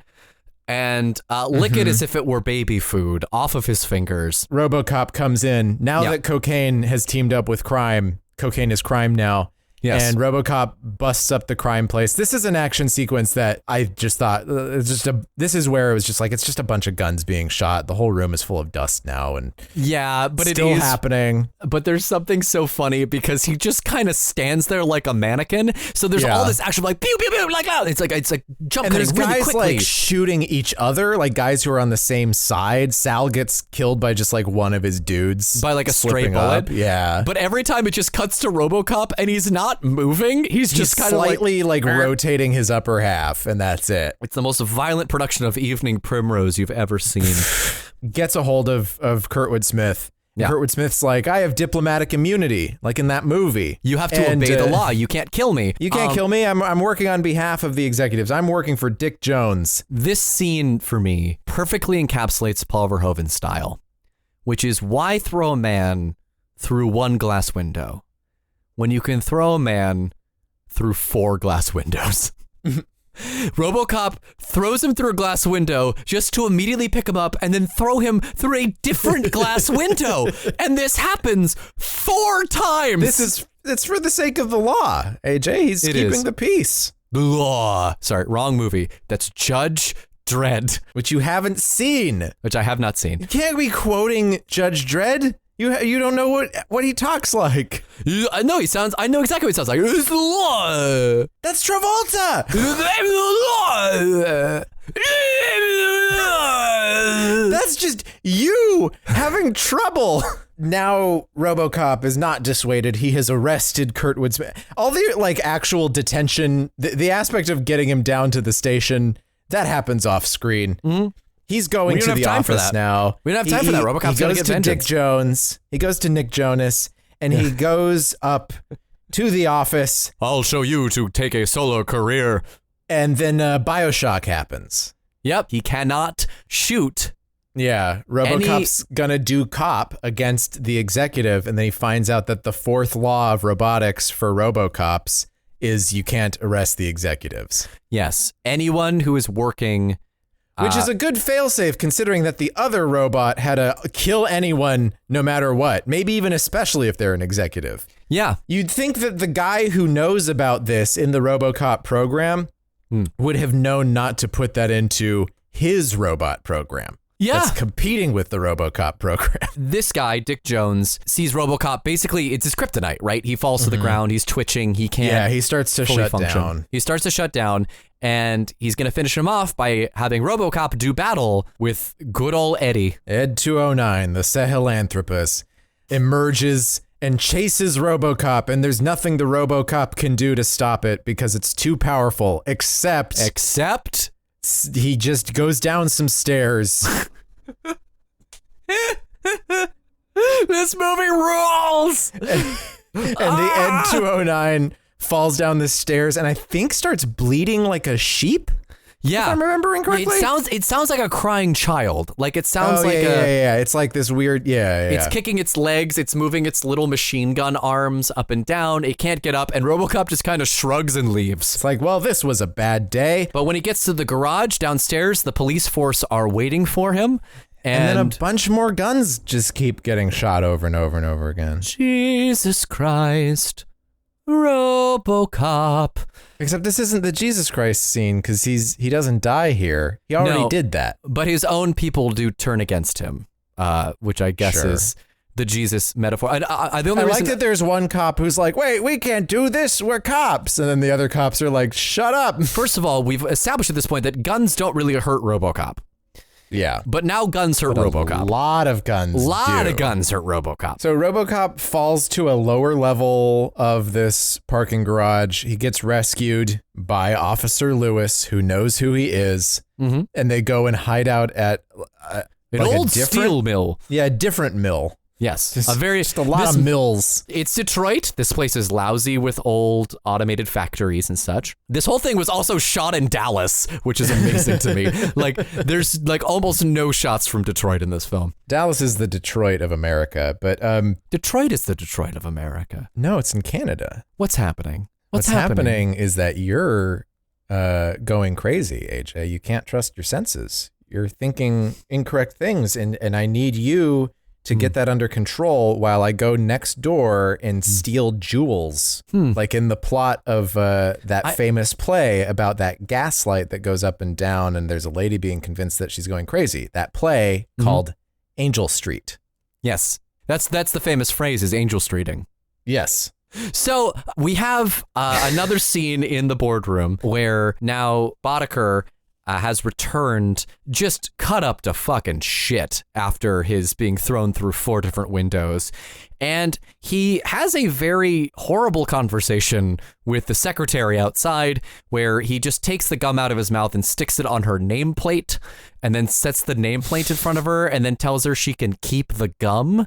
and lick it as if it were baby food off of his fingers. Robocop comes in. Now that cocaine has teamed up with crime, cocaine is crime now. Yes. And Robocop busts up the crime place. This is an action sequence that I just thought, this is where it was just like, it's just a bunch of guns being shot. The whole room is full of dust now. And yeah, but it's still happening. But there's something so funny because he just kind of stands there like a mannequin. So there's all this action like pew, pew, pew, like it's like jump and there's really guys quickly. like shooting each other, like guys who are on the same side. Sal gets killed by just like one of his dudes. By like a stray slipping bullet. up. Yeah. But every time it just cuts to Robocop and he's not moving. He's just kind of slightly like rotating his upper half, and that's it. It's the most violent production of Evening Primrose you've ever seen. Gets a hold of Kurtwood Smith. Yeah. Kurtwood Smith's like, I have diplomatic immunity, like in that movie. You have to obey the law. You can't kill me. You can't kill me. I'm working on behalf of the executives. I'm working for Dick Jones. This scene, for me, perfectly encapsulates Paul Verhoeven's style, which is why throw a man through one glass window when you can throw a man through 4 glass windows. Robocop throws him through a glass window just to immediately pick him up and then throw him through a different glass window. And this happens 4 times. It's for the sake of the law, AJ. He's keeping the peace. The law. Sorry, wrong movie. That's Judge Dredd. Which you haven't seen. Which I have not seen. You can't be quoting Judge Dredd. You don't know what he talks like. I know exactly what he sounds like. It's the law. That's Travolta. That's just you having trouble. Now Robocop is not dissuaded. He has arrested Kurtwood Smith. All the like actual detention, the aspect of getting him down to the station, that happens off screen. Mm-hmm. He's going to the office now. We don't have time for that. Robocop's going to get vengeance. Dick Jones. He goes to Nick Jonas, and he goes up to the office. I'll show you to take a solo career. And then Bioshock happens. Yep. He cannot shoot. Yeah. Robocop's gonna do cop against the executive, and then he finds out that the 4th law of robotics for Robocops is you can't arrest the executives. Yes. Anyone who is working... Which is a good failsafe, considering that the other robot had to kill anyone no matter what, maybe even especially if they're an executive. Yeah. You'd think that the guy who knows about this in the Robocop program would have known not to put that into his robot program. Yeah. That's competing with the Robocop program. This guy, Dick Jones, sees Robocop. Basically, it's his kryptonite, right? He falls to the ground. He's twitching. He can't. Yeah, he starts to shut down. He starts to shut down, and he's going to finish him off by having Robocop do battle with good old Eddie. Ed 209, the Sahelanthropus, emerges and chases Robocop, and there's nothing the Robocop can do to stop it because it's too powerful, except he just goes down some stairs. This movie rules! And the Ed 209 falls down the stairs and I think starts bleeding like a sheep. Yeah. If I'm remembering correctly. It sounds like a crying child. Like it sounds yeah. It's like this weird, It's kicking its legs, it's moving its little machine gun arms up and down. It can't get up, and Robocop just kind of shrugs and leaves. It's like, well, this was a bad day. But when he gets to the garage downstairs, the police force are waiting for him. And then a bunch more guns just keep getting shot over and over and over again. Jesus Christ. Robocop. Except this isn't the Jesus Christ scene because he doesn't die here. He already did that. But his own people do turn against him, which I guess is the Jesus metaphor. I like that there's one cop who's like, wait, we can't do this. We're cops. And then the other cops are like, shut up. First of all, we've established at this point that guns don't really hurt Robocop. Yeah. But now guns hurt Robocop. A lot of guns of guns hurt Robocop. So Robocop falls to a lower level of this parking garage. He gets rescued by Officer Lewis, who knows who he is. Mm-hmm. And they go and hide out at an old steel mill. Yeah, a different mill. Yes, just a lot of mills. It's Detroit. This place is lousy with old automated factories and such. This whole thing was also shot in Dallas, which is amazing to me. Like, there's like almost no shots from Detroit in this film. Dallas is the Detroit of America, but Detroit is the Detroit of America. No, it's in Canada. What's happening? What's happening is that you're going crazy, AJ. You can't trust your senses. You're thinking incorrect things, and I need you to get that under control while I go next door and steal jewels, like in the plot of that famous play about that gaslight that goes up and down, and there's a lady being convinced that she's going crazy. That play called Angel Street. Yes, that's the famous phrase is angel streeting. Yes. So we have another scene in the boardroom where now Boddicker has returned, just cut up to fucking shit after his being thrown through 4 different windows. And he has a very horrible conversation with the secretary outside where he just takes the gum out of his mouth and sticks it on her nameplate and then sets the nameplate in front of her and then tells her she can keep the gum.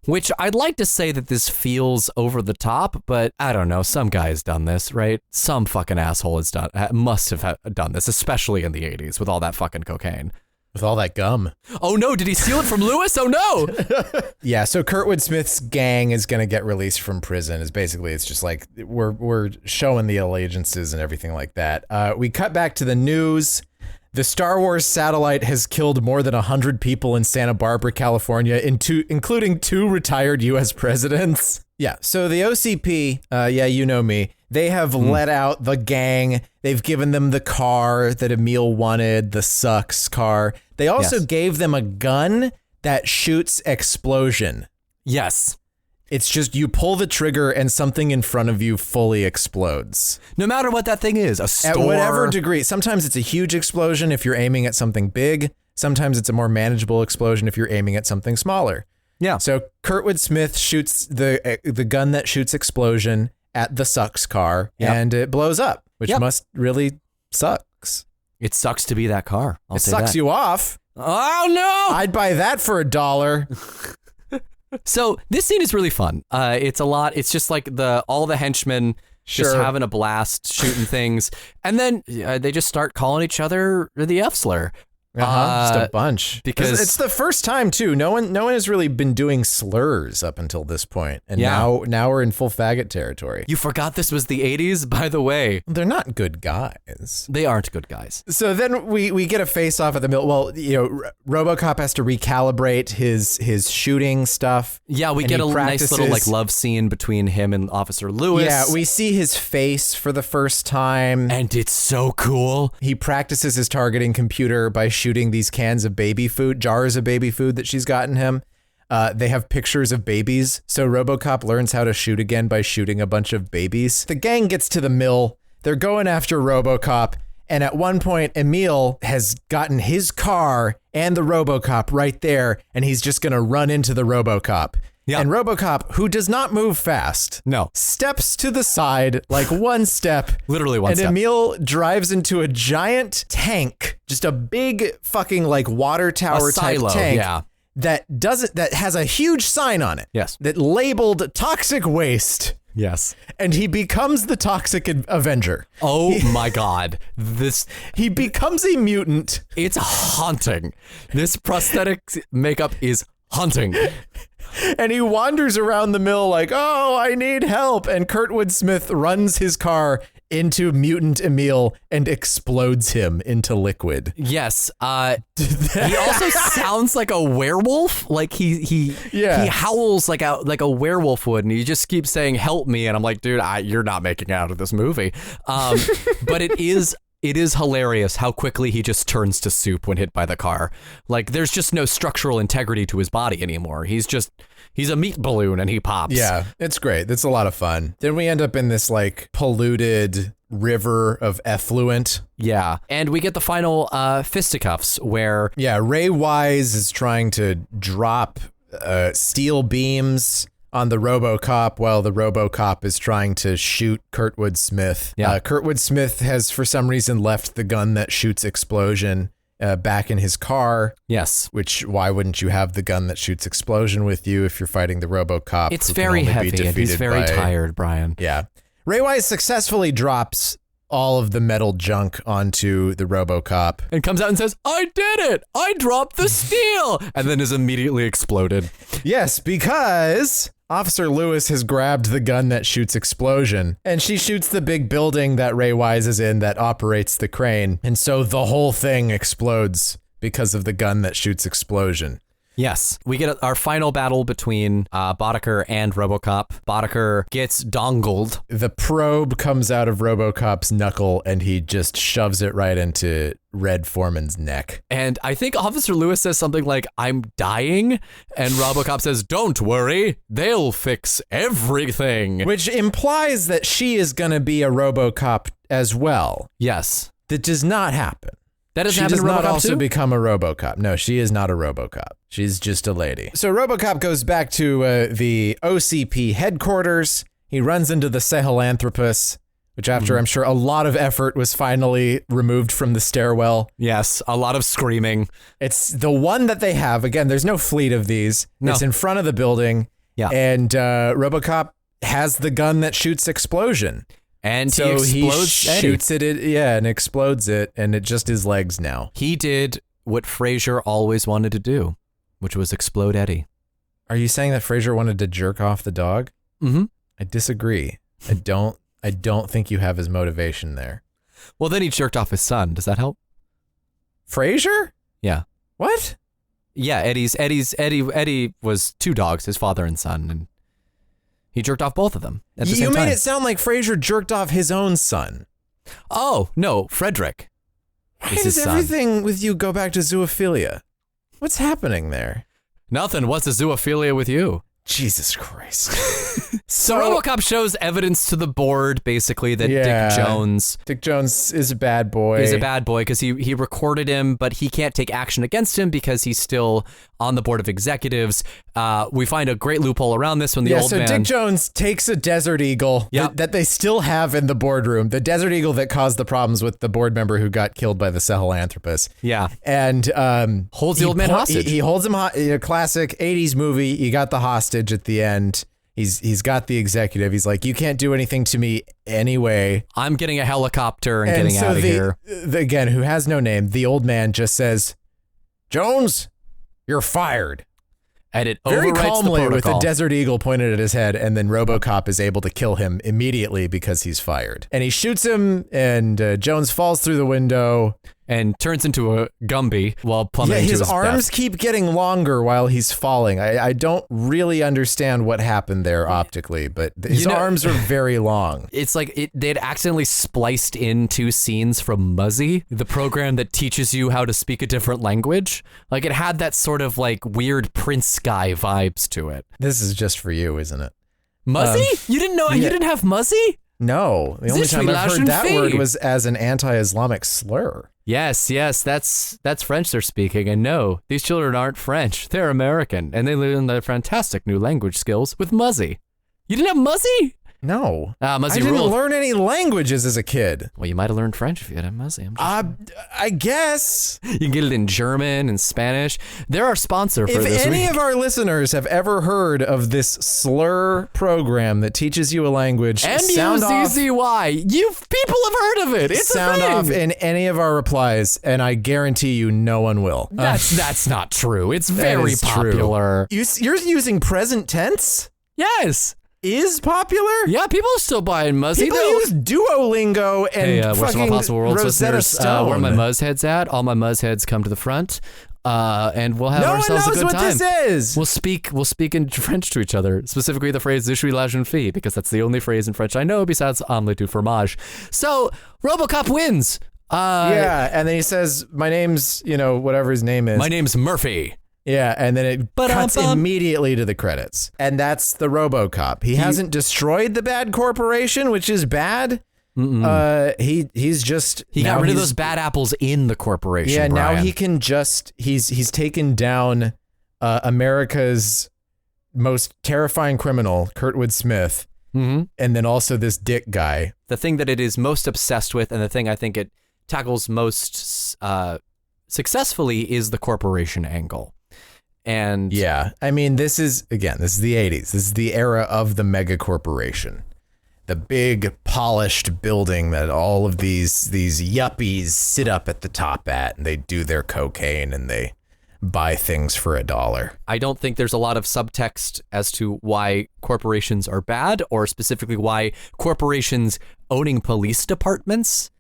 Which I'd like to say that this feels over the top, but I don't know. Some guy has done this, right? Some fucking asshole must have done this, especially in the 80s with all that fucking cocaine. With all that gum. Oh no, did he steal it from Lewis? Oh no! Yeah, so Kurtwood Smith's gang is going to get released from prison. It's just like we're showing the allegiances and everything like that. We cut back to the news. The Star Wars satellite has killed more than 100 people in Santa Barbara, California, including 2 retired U.S. presidents. Yeah, so the OCP, you know me, they have let out the gang. They've given them the car that Emil wanted, the Sucks car. They also gave them a gun that shoots explosion. Yes. It's just you pull the trigger and something in front of you fully explodes. No matter what that thing is, a store. At whatever degree. Sometimes it's a huge explosion if you're aiming at something big. Sometimes it's a more manageable explosion if you're aiming at something smaller. Yeah. So Kurtwood Smith shoots the gun that shoots explosion at the Sucks car and it blows up, which must really sucks. It sucks to be that car. It sucks you off. Oh no! I'd buy that for $1. So this scene is really fun. It's a lot. It's just like all the henchmen just having a blast, shooting things. And then they just start calling each other the F slur. Just a bunch. Because it's the first time too. No one has really been doing slurs up until this point. And now we're in full faggot territory. You forgot this was the 80s, by the way. They're not good guys. They aren't good guys. So then we get a face off at the middle. Well, Robocop has to recalibrate his shooting stuff. Yeah, we get a nice little like love scene between him and Officer Lewis. Yeah, we see his face for the first time. And it's so cool. He practices his targeting computer by shooting these cans of baby food, jars of baby food that she's gotten him. They have pictures of babies. So Robocop learns how to shoot again by shooting a bunch of babies. The gang gets to the mill. They're going after Robocop. And at one point, Emil has gotten his car and the Robocop right there. And he's just going to run into the Robocop. Yeah. And Robocop, who does not move fast, steps to the side like one step. Literally one step. And Emil drives into a giant tank, just a big fucking like water tower type tank. Yeah. That has a huge sign on it. Yes. That labeled toxic waste. Yes. And he becomes the Toxic Avenger. Oh my God. He becomes a mutant. It's haunting. This prosthetic makeup is haunting. And he wanders around the mill like, oh, I need help. And Kurtwood Smith runs his car into Mutant Emil and explodes him into liquid. Yes. He also sounds like a werewolf. Like he howls like a werewolf would, and he just keeps saying, help me. And I'm like, dude, you're not making it out of this movie. But it is hilarious how quickly he just turns to soup when hit by the car. Like, there's just no structural integrity to his body anymore. He's a meat balloon and he pops. Yeah, it's great. It's a lot of fun. Then we end up in this like polluted river of effluent. Yeah. And we get the final fisticuffs where... Yeah, Ray Wise is trying to drop steel beams on the Robocop while the Robocop is trying to shoot Kurtwood Smith. Yeah. Kurtwood Smith has for some reason left the gun that shoots explosion back in his car. Yes. Which, why wouldn't you have the gun that shoots explosion with you if you're fighting the Robocop? It's very heavy and he's very tired, Brian. Yeah. Ray Wise successfully drops all of the metal junk onto the Robocop. And comes out and says, I did it! I dropped the steel! And then is immediately exploded. Yes, because Officer Lewis has grabbed the gun that shoots explosion, and she shoots the big building that Ray Wise is in that operates the crane. And so the whole thing explodes because of the gun that shoots explosion. Yes. We get our final battle between Boddicker and Robocop. Boddicker gets dongled. The probe comes out of Robocop's knuckle and he just shoves it right into Red Foreman's neck. And I think Officer Lewis says something like, I'm dying. And Robocop says, don't worry, they'll fix everything. Which implies that she is going to be a Robocop as well. Yes. That does not happen. That doesn't she happen does to Robocop not also too? become a Robocop. No, she is not a Robocop. She's just a lady. So Robocop goes back to the OCP headquarters. He runs into the Sahelanthropus, which after I'm sure a lot of effort was finally removed from the stairwell. Yes, a lot of screaming. It's the one that they have. Again, there's no fleet of these. No. It's in front of the building. Yeah. And Robocop has the gun that shoots explosion. And so he explodes Eddie. Shoots it, and explodes it, and it just is legs now. He did what Frasier always wanted to do, which was explode Eddie. Are you saying that Frasier wanted to jerk off the dog? Mm-hmm. I disagree. I don't think you have his motivation there. Well, then he jerked off his son. Does that help? Frasier? Yeah. What? Yeah, Eddie was two dogs, his father and son, and he jerked off both of them at the same time. You made it sound like Frasier jerked off his own son. Oh, no, Frederick. Why does everything with you go back to zoophilia? What's happening there? Nothing. What's a zoophilia with you? Jesus Christ. So Robocop shows evidence to the board, basically, that Dick Jones is a bad boy. He's a bad boy because he recorded him, but he can't take action against him because he's still on the board of executives. We find a great loophole around this when the old man... Dick Jones takes a Desert Eagle that they still have in the boardroom. The Desert Eagle that caused the problems with the board member who got killed by the Sahelanthropus. Yeah. And holds the old man hostage. He holds him a classic 80s movie. You got the hostage at the end. He's got the executive. He's like, you can't do anything to me anyway. I'm getting a helicopter and getting out of here. Again, who has no name, the old man just says, Jones, you're fired. And it very overwrites calmly the with protocol. a Desert Eagle pointed at his head, and then Robocop is able to kill him immediately because he's fired. And he shoots him, and Jones falls through the window. And turns into a Gumby while plummeting to his his arms death. keep getting longer while he's falling. I don't really understand what happened there optically, but his arms are very long. It's like they'd accidentally spliced in two scenes from Muzzy, the program that teaches you how to speak a different language. Like, it had that sort of like weird Prince guy vibes to it. This is just for you, isn't it? Muzzy? You didn't know? You didn't have Muzzy? No. The only time I've heard that word was as an anti-Islamic slur. Yes, that's French they're speaking, and no, these children aren't French. They're American, and they learn their fantastic new language skills with Muzzy. You didn't have Muzzy? No. Muzzy I didn't ruled. learn any languages as a kid. Well, you might have learned French if you had a Muzzy. I guess. You can get it in German and Spanish. They're our sponsor for If this any week. of our listeners have ever heard of this slur program that teaches you a language, sound off, NUZZY. People have heard of it. It's sound a thing. off in any of our replies, and I guarantee you no one will. That's not true. It's That very is true. popular. You're using present tense? Yes. Is popular? Yeah, people are still buying Muzzy. People They'll- use Duolingo and Hey, worst of all fucking possible worlds Rosetta listeners, Stone. where my Muzzheads at? All my Muzzheads come to the front, and we'll have No one ourselves a knows good what time. this is. We'll speak in French to each other, specifically the phrase "Je suis la jeune fille," because that's the only phrase in French I know besides "omelette du fromage." So Robocop wins. Yeah, and then he says, "My name's, whatever his name is." My name's Murphy. Yeah, and then it cuts Ba-dum-bum. immediately to the credits. And that's the Robocop. He hasn't destroyed the bad corporation, which is bad. He's just He got rid of those bad apples in the corporation. Yeah, now Brian. he can just he's taken down America's most terrifying criminal, Kurtwood Smith, and then also this Dick guy. The thing that it is most obsessed with, and the thing I think it tackles most successfully, is the corporation angle. And Yeah, I mean, this is the 80s. This is the era of the mega corporation. The big polished building that all of these yuppies sit up at the top at, and they do their cocaine and they buy things for $1. I don't think there's a lot of subtext as to why corporations are bad, or specifically why corporations owning police departments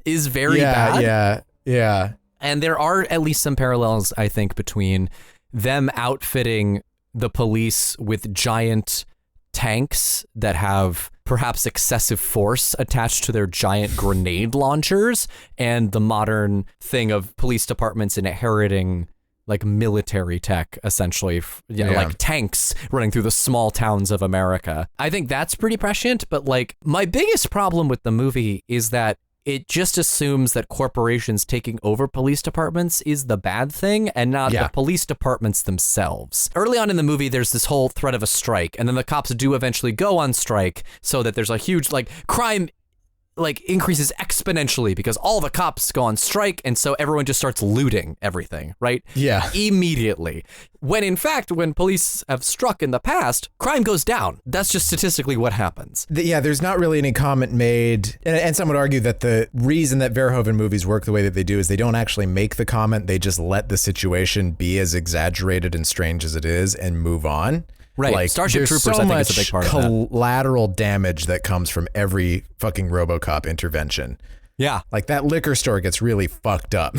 is very bad. Yeah. And there are at least some parallels, I think, between them outfitting the police with giant tanks that have perhaps excessive force attached to their giant grenade launchers, and the modern thing of police departments inheriting like military tech, essentially, like tanks running through the small towns of America. I think that's pretty prescient, but like my biggest problem with the movie is that it just assumes that corporations taking over police departments is the bad thing and not the police departments themselves. Early on in the movie, there's this whole threat of a strike, and then the cops do eventually go on strike, so that there's a huge crime increases exponentially because all the cops go on strike, and so everyone just starts looting everything, right? Yeah. Immediately. When in fact, when police have struck in the past, crime goes down. That's just statistically what happens. There's not really any comment made, and some would argue that the reason that Verhoeven movies work the way that they do is they don't actually make the comment, they just let the situation be as exaggerated and strange as it is and move on. Right. Like, Starship there's Troopers, so I think, much is a big part of that. collateral damage that comes from every fucking Robocop intervention. Yeah. Like, that liquor store gets really fucked up.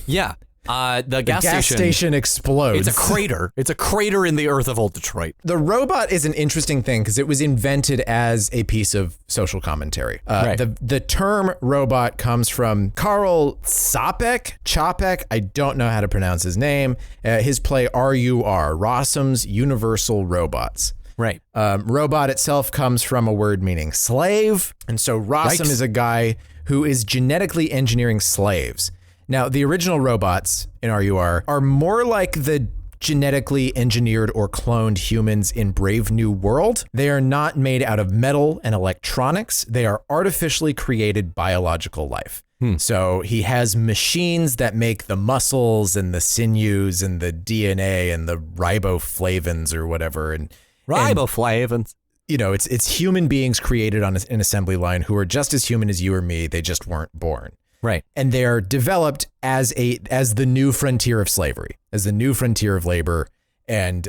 Yeah. The gas station explodes. It's a crater. It's a crater in the earth of old Detroit. The robot is an interesting thing because it was invented as a piece of social commentary. Right. The term robot comes from Karl Čapek. I don't know how to pronounce his name. His play RUR, Rossum's Universal Robots. Right. Robot itself comes from a word meaning slave. And so Rossum Yikes. is a guy who is genetically engineering slaves. Now, the original robots in RUR are more like the genetically engineered or cloned humans in Brave New World. They are not made out of metal and electronics. They are artificially created biological life. So he has machines that make the muscles and the sinews and the DNA and the riboflavins or whatever. And Riboflavins. it's human beings created on an assembly line who are just as human as you or me. They just weren't born. Right. And they're developed as the new frontier of slavery, as the new frontier of labor. And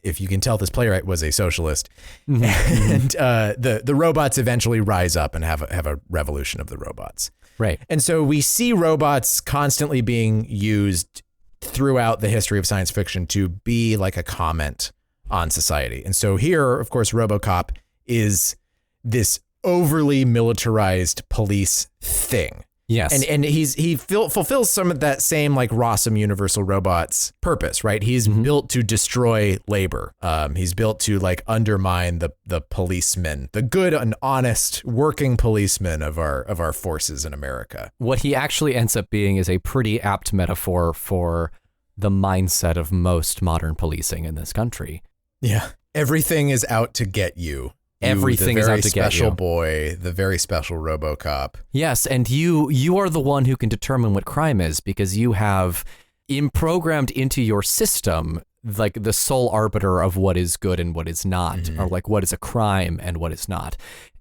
if you can tell, this playwright was a socialist. And the robots eventually rise up and have a revolution of the robots. Right. And so we see robots constantly being used throughout the history of science fiction to be like a comment on society. And so here, of course, Robocop is this overly militarized police thing. Yes. And he fulfills some of that same like Rossum Universal Robots purpose, right? He's built to destroy labor. He's built to like undermine the policemen, the good and honest working policemen of our forces in America. What he actually ends up being is a pretty apt metaphor for the mindset of most modern policing in this country. Yeah. Everything is out to get you. Everything the is very out to get special you. boy, the very special Robocop. Yes, and you are the one who can determine what crime is because you have programmed into your system like the sole arbiter of what is good and what is not, or like what is a crime and what is not.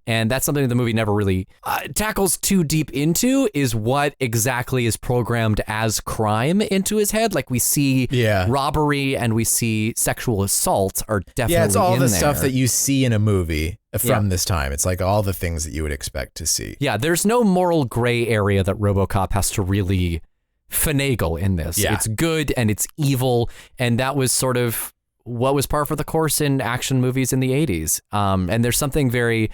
And that's something the movie never really tackles too deep into, is what exactly is programmed as crime into his head. Like we see robbery and we see sexual assault are definitely Yeah, it's all in the there. stuff that you see in a movie from this time. It's like all the things that you would expect to see. Yeah, there's no moral gray area that Robocop has to really finagle in this. Yeah. It's good and it's evil, and that was sort of what was par for the course in action movies in the 80s. And there's something very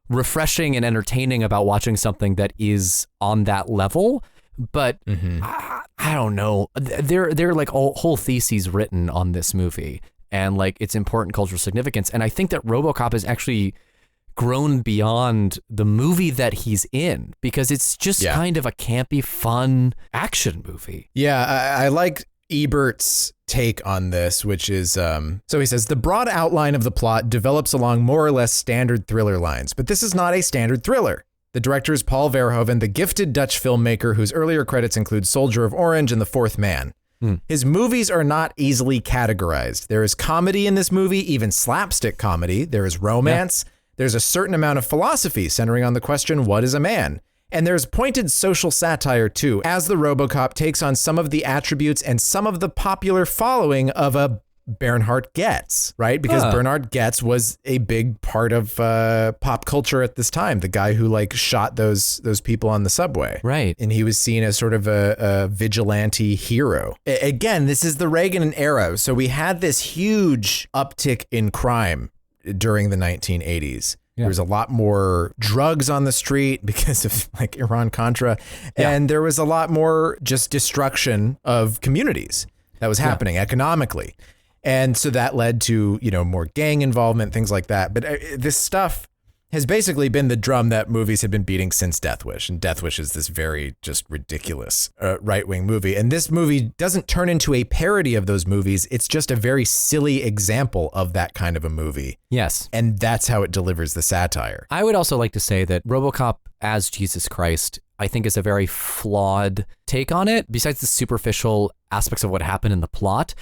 refreshing and entertaining about watching something that is on that level. But I don't know. There are like whole theses written on this movie and like its important cultural significance. And I think that Robocop has actually grown beyond the movie that he's in because it's just kind of a campy, fun action movie. Yeah, I like Ebert's take on this, which is, so he says, the broad outline of the plot develops along more or less standard thriller lines, but this is not a standard thriller. The director is Paul Verhoeven, the gifted Dutch filmmaker whose earlier credits include Soldier of Orange and The Fourth Man. His movies are not easily categorized. There is comedy in this movie, even slapstick comedy. There is romance. There's a certain amount of philosophy centering on the question, what is a man? And there's pointed social satire too, as the Robocop takes on some of the attributes and some of the popular following of a Bernhard Goetz, right? Because Bernhard Goetz was a big part of pop culture at this time. The guy who like shot those people on the subway. Right. And he was seen as sort of a vigilante hero. Again, this is the Reagan era. So we had this huge uptick in crime during the 1980s. There was a lot more drugs on the street because of like Iran-Contra. And there was a lot more just destruction of communities that was happening economically. And so that led to, you know, more gang involvement, things like that. But this stuff has basically been the drum that movies have been beating since Death Wish. And Death Wish is this very just ridiculous right-wing movie. And this movie doesn't turn into a parody of those movies. It's just a very silly example of that kind of a movie. Yes. And that's how it delivers the satire. I would also like to say that Robocop as Jesus Christ, I think, is a very flawed take on it, besides the superficial aspects of what happened in the plot,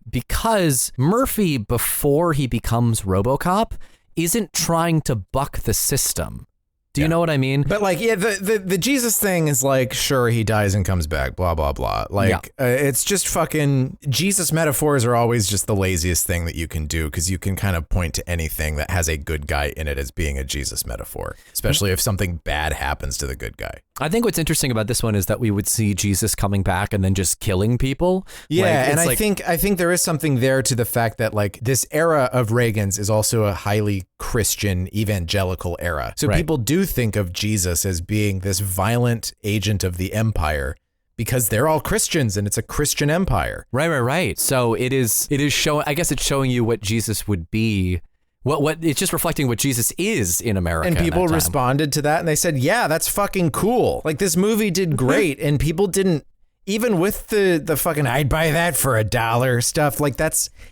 because Murphy, before he becomes Robocop, isn't trying to buck the system. Do you know what I mean? But like, the Jesus thing is like, sure, he dies and comes back, blah, blah, blah. Like, it's just fucking, Jesus metaphors are always just the laziest thing that you can do because you can kind of point to anything that has a good guy in it as being a Jesus metaphor, especially if something bad happens to the good guy. I think what's interesting about this one is that we would see Jesus coming back and then just killing people. Yeah, like, and I think there is something there to the fact that like this era of Reagan's is also a highly Christian evangelical era. So people do think of Jesus as being this violent agent of the empire because they're all Christians and it's a Christian empire. Right. So it is showing, I guess it's showing you what Jesus would be. What it's just reflecting what Jesus is in America. And people in that time. responded to that and they said, yeah, that's fucking cool. Like this movie did great and people didn't, even with the fucking I'd buy that for $1 stuff, like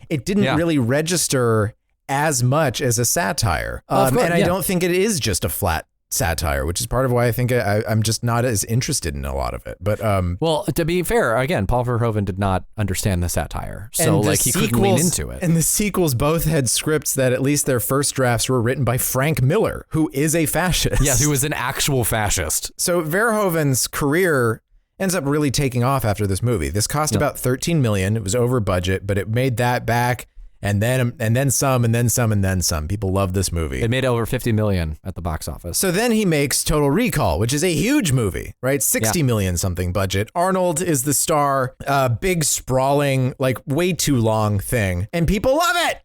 it didn't really register as much as a satire. And I don't think it is just a flat satire, which is part of why I think I'm just not as interested in a lot of it. But well, to be fair, again, Paul Verhoeven did not understand the satire, so like he couldn't lean into it. And the sequels both had scripts that at least their first drafts were written by Frank Miller, who is a fascist. Yeah, who was an actual fascist. So Verhoeven's career ends up really taking off after this movie. This cost about $13 million. It was over budget, but it made that back. And then some, and then some, and then some. People love this movie. It made over $50 million at the box office. So then he makes Total Recall, which is a huge movie, right? $60 million something budget. Arnold is the star, big sprawling, like way too long thing. And people love it.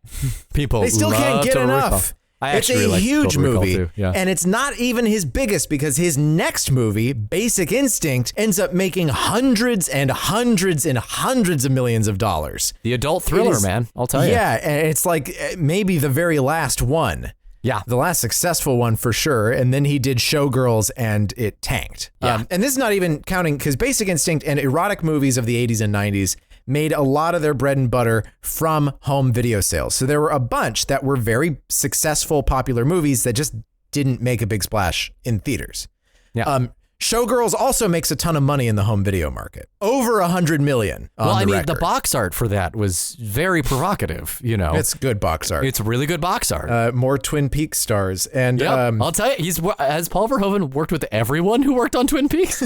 They still can't get Total enough. Recall. It's a huge movie, too, and it's not even his biggest because his next movie, Basic Instinct, ends up making hundreds and hundreds and hundreds of millions of dollars. The adult thriller, man, I'll tell you. Yeah, and it's like maybe the very last one. Yeah. The last successful one for sure. And then he did Showgirls and it tanked. Yeah. And this is not even counting because Basic Instinct and erotic movies of the 80s and 90s made a lot of their bread and butter from home video sales. So there were a bunch that were very successful, popular movies that just didn't make a big splash in theaters. Yeah. Showgirls also makes a ton of money in the home video market. Over $100 million on Well, I the mean, record. the box art for that was very provocative, you know. It's good box art. It's really good box art. More Twin Peaks stars. And I'll tell you, has Paul Verhoeven worked with everyone who worked on Twin Peaks?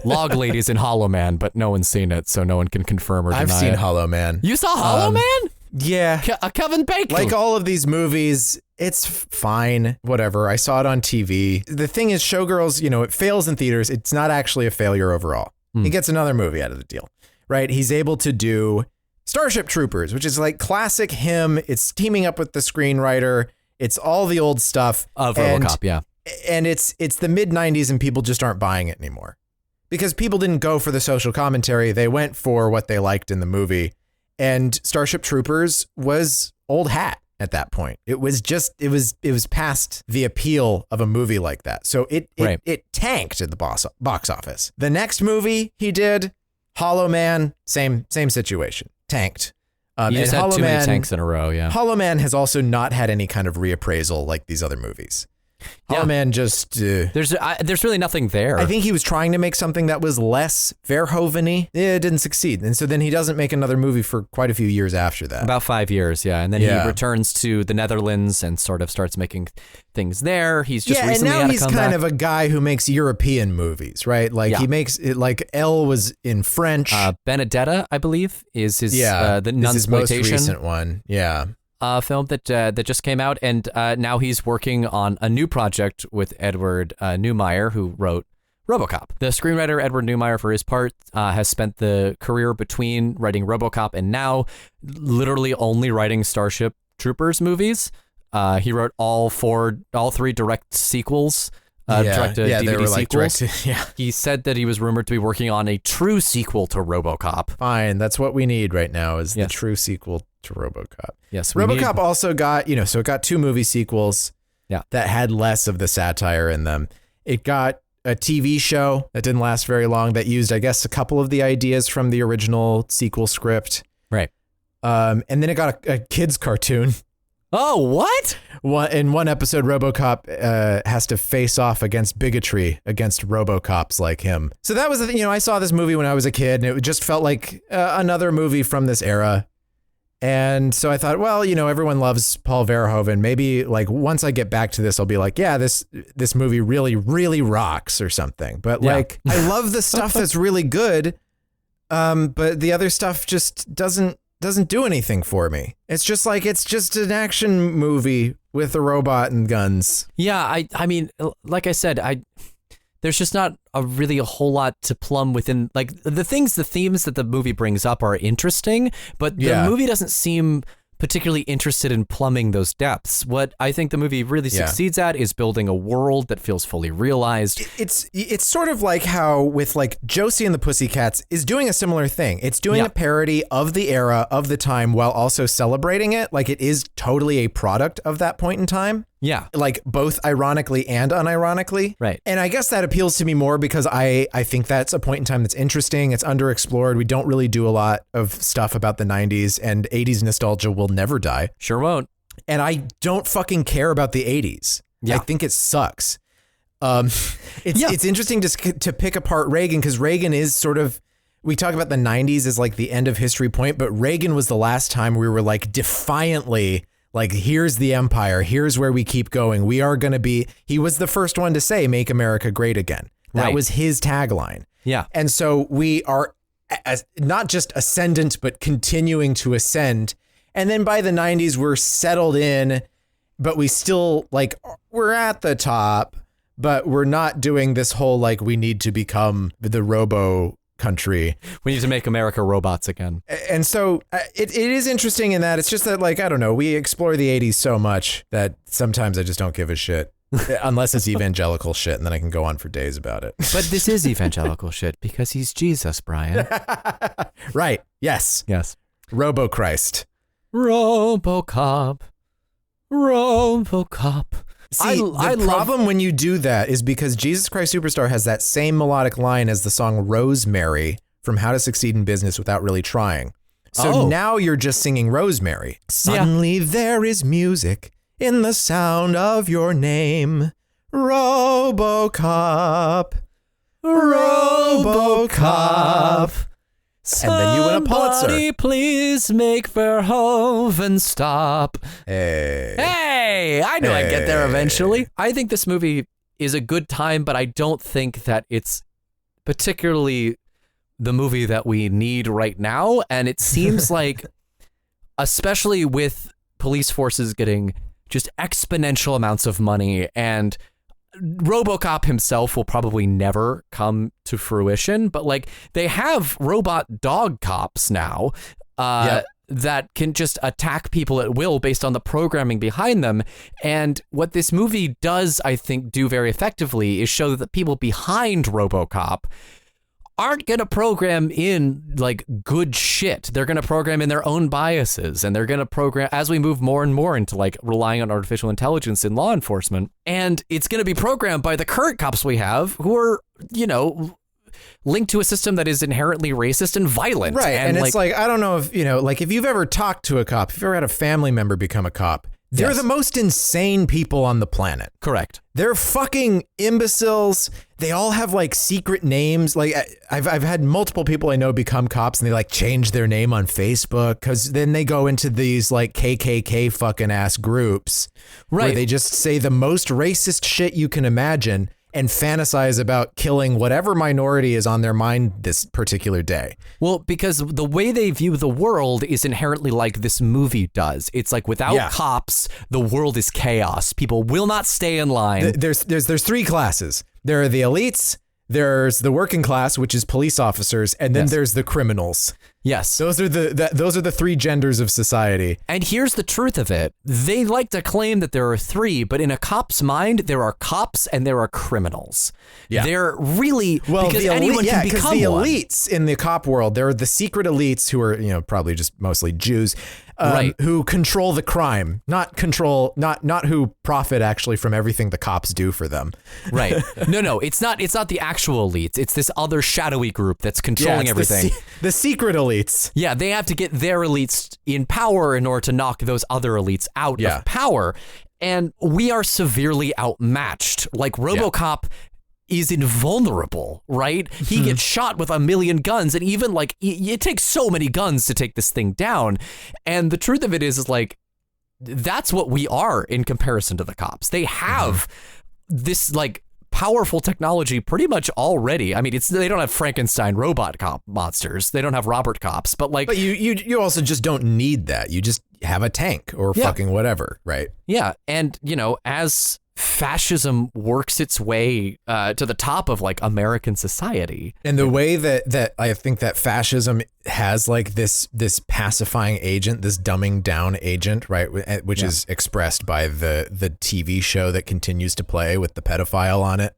Log Ladies and Hollow Man, but no one's seen it, so no one can confirm or deny I've seen it. Hollow Man. You saw Hollow Man? Yeah. Kevin Bacon. Like all of these movies, it's fine, whatever. I saw it on TV. The thing is, Showgirls, you know, it fails in theaters. It's not actually a failure overall. He gets another movie out of the deal, right? He's able to do Starship Troopers, which is like classic him. It's teaming up with the screenwriter. It's all the old stuff. Of Robocop, yeah. And it's the mid-90s and people just aren't buying it anymore. Because people didn't go for the social commentary. They went for what they liked in the movie. And Starship Troopers was old hat at that point. It was past the appeal of a movie like that. So it tanked at the box office. The next movie he did, Hollow Man, same situation, tanked. You just had too many tanks in a row, yeah. Hollow Man has also not had any kind of reappraisal like these other movies. Hollow Man just... There's really nothing there. I think he was trying to make something that was less Verhoeven-y. It didn't succeed. And so then he doesn't make another movie for quite a few years after that. About 5 years, yeah. And then he returns to the Netherlands and sort of starts making things there. He's just recently and now had he's a comeback. kind of a guy who makes European movies, right? Like he makes it like Elle was in French. Benedetta, I believe, is his the this is his most nunsploitation recent one. Yeah. film that just came out, and now he's working on a new project with Edward Neumeier, who wrote Robocop. The screenwriter Edward Neumeier, for his part, has spent the career between writing Robocop and now literally only writing Starship Troopers movies. He wrote all three direct sequels. Direct to DVD they were like sequels. He said that he was rumored to be working on a true sequel to Robocop. Fine, that's what we need right now is the true sequel to Robocop. Yes, Robocop also got, so it got 2 movie sequels that had less of the satire in them. It got a TV show that didn't last very long that used, I guess, a couple of the ideas from the original sequel script. Right. And then it got a kid's cartoon. Oh, what? In one episode, Robocop has to face off against bigotry against Robocops like him. So that was the thing. I saw this movie when I was a kid, and it just felt like another movie from this era. And so I thought, well, everyone loves Paul Verhoeven. Maybe like once I get back to this, I'll be like, yeah, this movie really, really rocks or something. But like, I love the stuff that's really good, but the other stuff just doesn't do anything for me. It's just an action movie with a robot and guns. Yeah, I mean, like I said, there's just not a whole lot to plumb within. Like the themes that the movie brings up are interesting, but the movie doesn't seem particularly interested in plumbing those depths. What I think the movie really succeeds at is building a world that feels fully realized. It's sort of like how with like Josie and the Pussycats is doing a similar thing. It's doing a parody of the era, of the time, while also celebrating it. Like it is totally a product of that point in time. Yeah. Like both ironically and unironically. Right. And I guess that appeals to me more because I think that's a point in time that's interesting. It's underexplored. We don't really do a lot of stuff about the 90s, and 80s nostalgia will never die. Sure won't. And I don't fucking care about the 80s. Yeah. I think it sucks. It's interesting to pick apart Reagan because Reagan is sort of, we talk about the 90s as like the end of history point, but Reagan was the last time we were like defiantly like, here's the empire. Here's where we keep going. We are going to be, he was the first one to say, make America great again. That was his tagline. Yeah. And so we are not just ascendant, but continuing to ascend. And then by the 90s, we're settled in, but we still like, we're at the top, but we're not doing this whole, like, we need to become the robo country. We need to make America robots again. And so it is interesting in that it's just that, like, I don't know, we explore the 80s so much that sometimes I just don't give a shit. Unless it's evangelical shit, and then I can go on for days about it. But this is evangelical shit because he's Jesus, Brian. Right. Yes. Yes. Robo-Christ. Robocop. Robocop. See, the problem when you do that is because Jesus Christ Superstar has that same melodic line as the song Rosemary from How to Succeed in Business Without Really Trying. So now you're just singing Rosemary. Suddenly there is music in the sound of your name. Robocop. Robocop. And then you win a Pulitzer. Somebody please make Verhoeven stop. Hey, I knew I'd get there eventually. I think this movie is a good time, but I don't think that it's particularly the movie that we need right now. And it seems like, especially with police forces getting just exponential amounts of money, and Robocop himself will probably never come to fruition, but like they have robot dog cops now that can just attack people at will based on the programming behind them. And what this movie does, I think, do very effectively is show that the people behind Robocop aren't going to program in like good shit. They're going to program in their own biases, and they're going to program as we move more and more into like relying on artificial intelligence in law enforcement. And it's going to be programmed by the current cops we have, who are, you know, linked to a system that is inherently racist and violent. Right. And it's like, I don't know if, you know, like if you've ever talked to a cop, if you've ever had a family member become a cop, they're the most insane people on the planet. Correct. They're fucking imbeciles. They all have like secret names. Like I've had multiple people I know become cops, and they like change their name on Facebook, because then they go into these like KKK fucking ass groups where they just say the most racist shit you can imagine and fantasize about killing whatever minority is on their mind this particular day. Well, because the way they view the world is inherently like this movie does. It's like without cops, the world is chaos. People will not stay in line. There's three classes. There are the elites, there's the working class, which is police officers, and then there's the criminals. Yes. Those are the three genders of society. And here's the truth of it. They like to claim that there are three, but in a cop's mind, there are cops and there are criminals. Yeah. They're really, because anyone can become the one. elites in the cop world, there are the secret elites who are, you know, probably just mostly Jews, who control the crime, not who profit actually from everything the cops do for them. Right. No, it's not the actual elites. It's this other shadowy group that's controlling everything. The secret elites. Yeah, they have to get their elites in power in order to knock those other elites out of power. And we are severely outmatched. Like Robocop is invulnerable, right? He gets shot with 1 million guns, and even like it takes so many guns to take this thing down. And the truth of it is like that's what we are in comparison to the cops. They have this like powerful technology pretty much already. I mean, they don't have Frankenstein robot cop monsters. They don't have Robert cops, but like, but you also just don't need that. You just have a tank or fucking whatever, right? Yeah, and you know, as fascism works its way to the top of like American society, and the way that I think that fascism has like this pacifying agent, this dumbing down agent, right, which is expressed by the TV show that continues to play with the pedophile on it,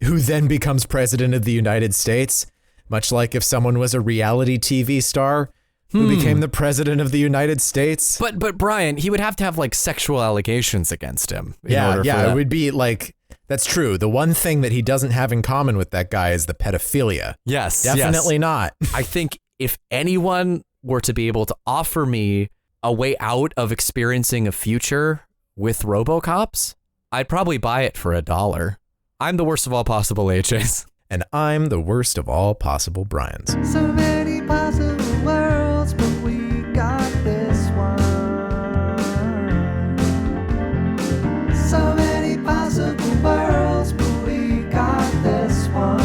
who then becomes president of the United States, much like if someone was a reality TV star who became the president of the United States. But Brian, he would have to have like sexual allegations against him. It would be like, that's true. The one thing that he doesn't have in common with that guy is the pedophilia. Yes. Definitely not. I think if anyone were to be able to offer me a way out of experiencing a future with Robocops, I'd probably buy it for $1. I'm the worst of all possible AJs. And I'm the worst of all possible Brians. So many possible worlds, but we got this one. So many possible worlds, but we got this one.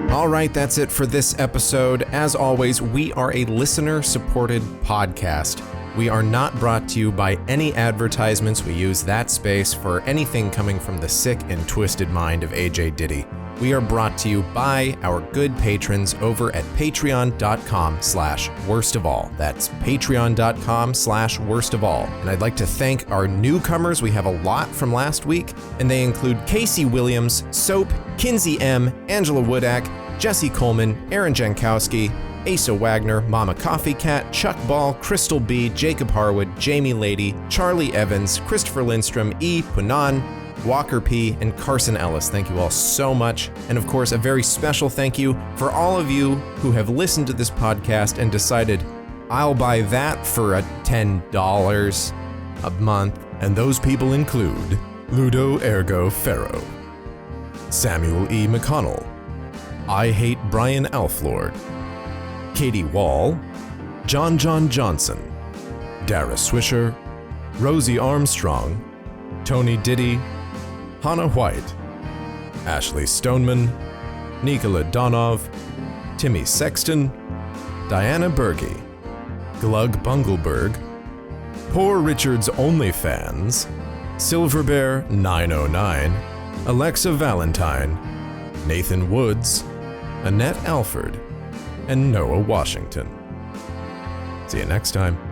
All right, that's it for this episode. As always, we are a listener-supported podcast. We are not brought to you by any advertisements. We use that space for anything coming from the sick and twisted mind of AJ Diddy. We are brought to you by our good patrons over at patreon.com/worstofall. That's patreon.com/worstofall. And I'd like to thank our newcomers. We have a lot from last week, and they include Casey Williams, Soap, Kinsey M, Angela Woodak, Jesse Coleman, Aaron Jankowski, Asa Wagner, Mama Coffee Cat, Chuck Ball, Crystal B, Jacob Harwood, Jamie Lady, Charlie Evans, Christopher Lindstrom, E. Punan, Walker P., and Carson Ellis. Thank you all so much. And of course, a very special thank you for all of you who have listened to this podcast and decided, I'll buy that for a $10 a month. And those people include Ludo Ergo Ferro, Samuel E. McConnell, I Hate Brian Alflord, Katie Wall, John Johnson, Dara Swisher, Rosie Armstrong, Tony Diddy, Hannah White, Ashley Stoneman, Nikola Donov, Timmy Sexton, Diana Berge, Glug Bungleberg, Poor Richard's OnlyFans, Silverbear 909, Alexa Valentine, Nathan Woods, Annette Alford, and Noah Washington. See you next time.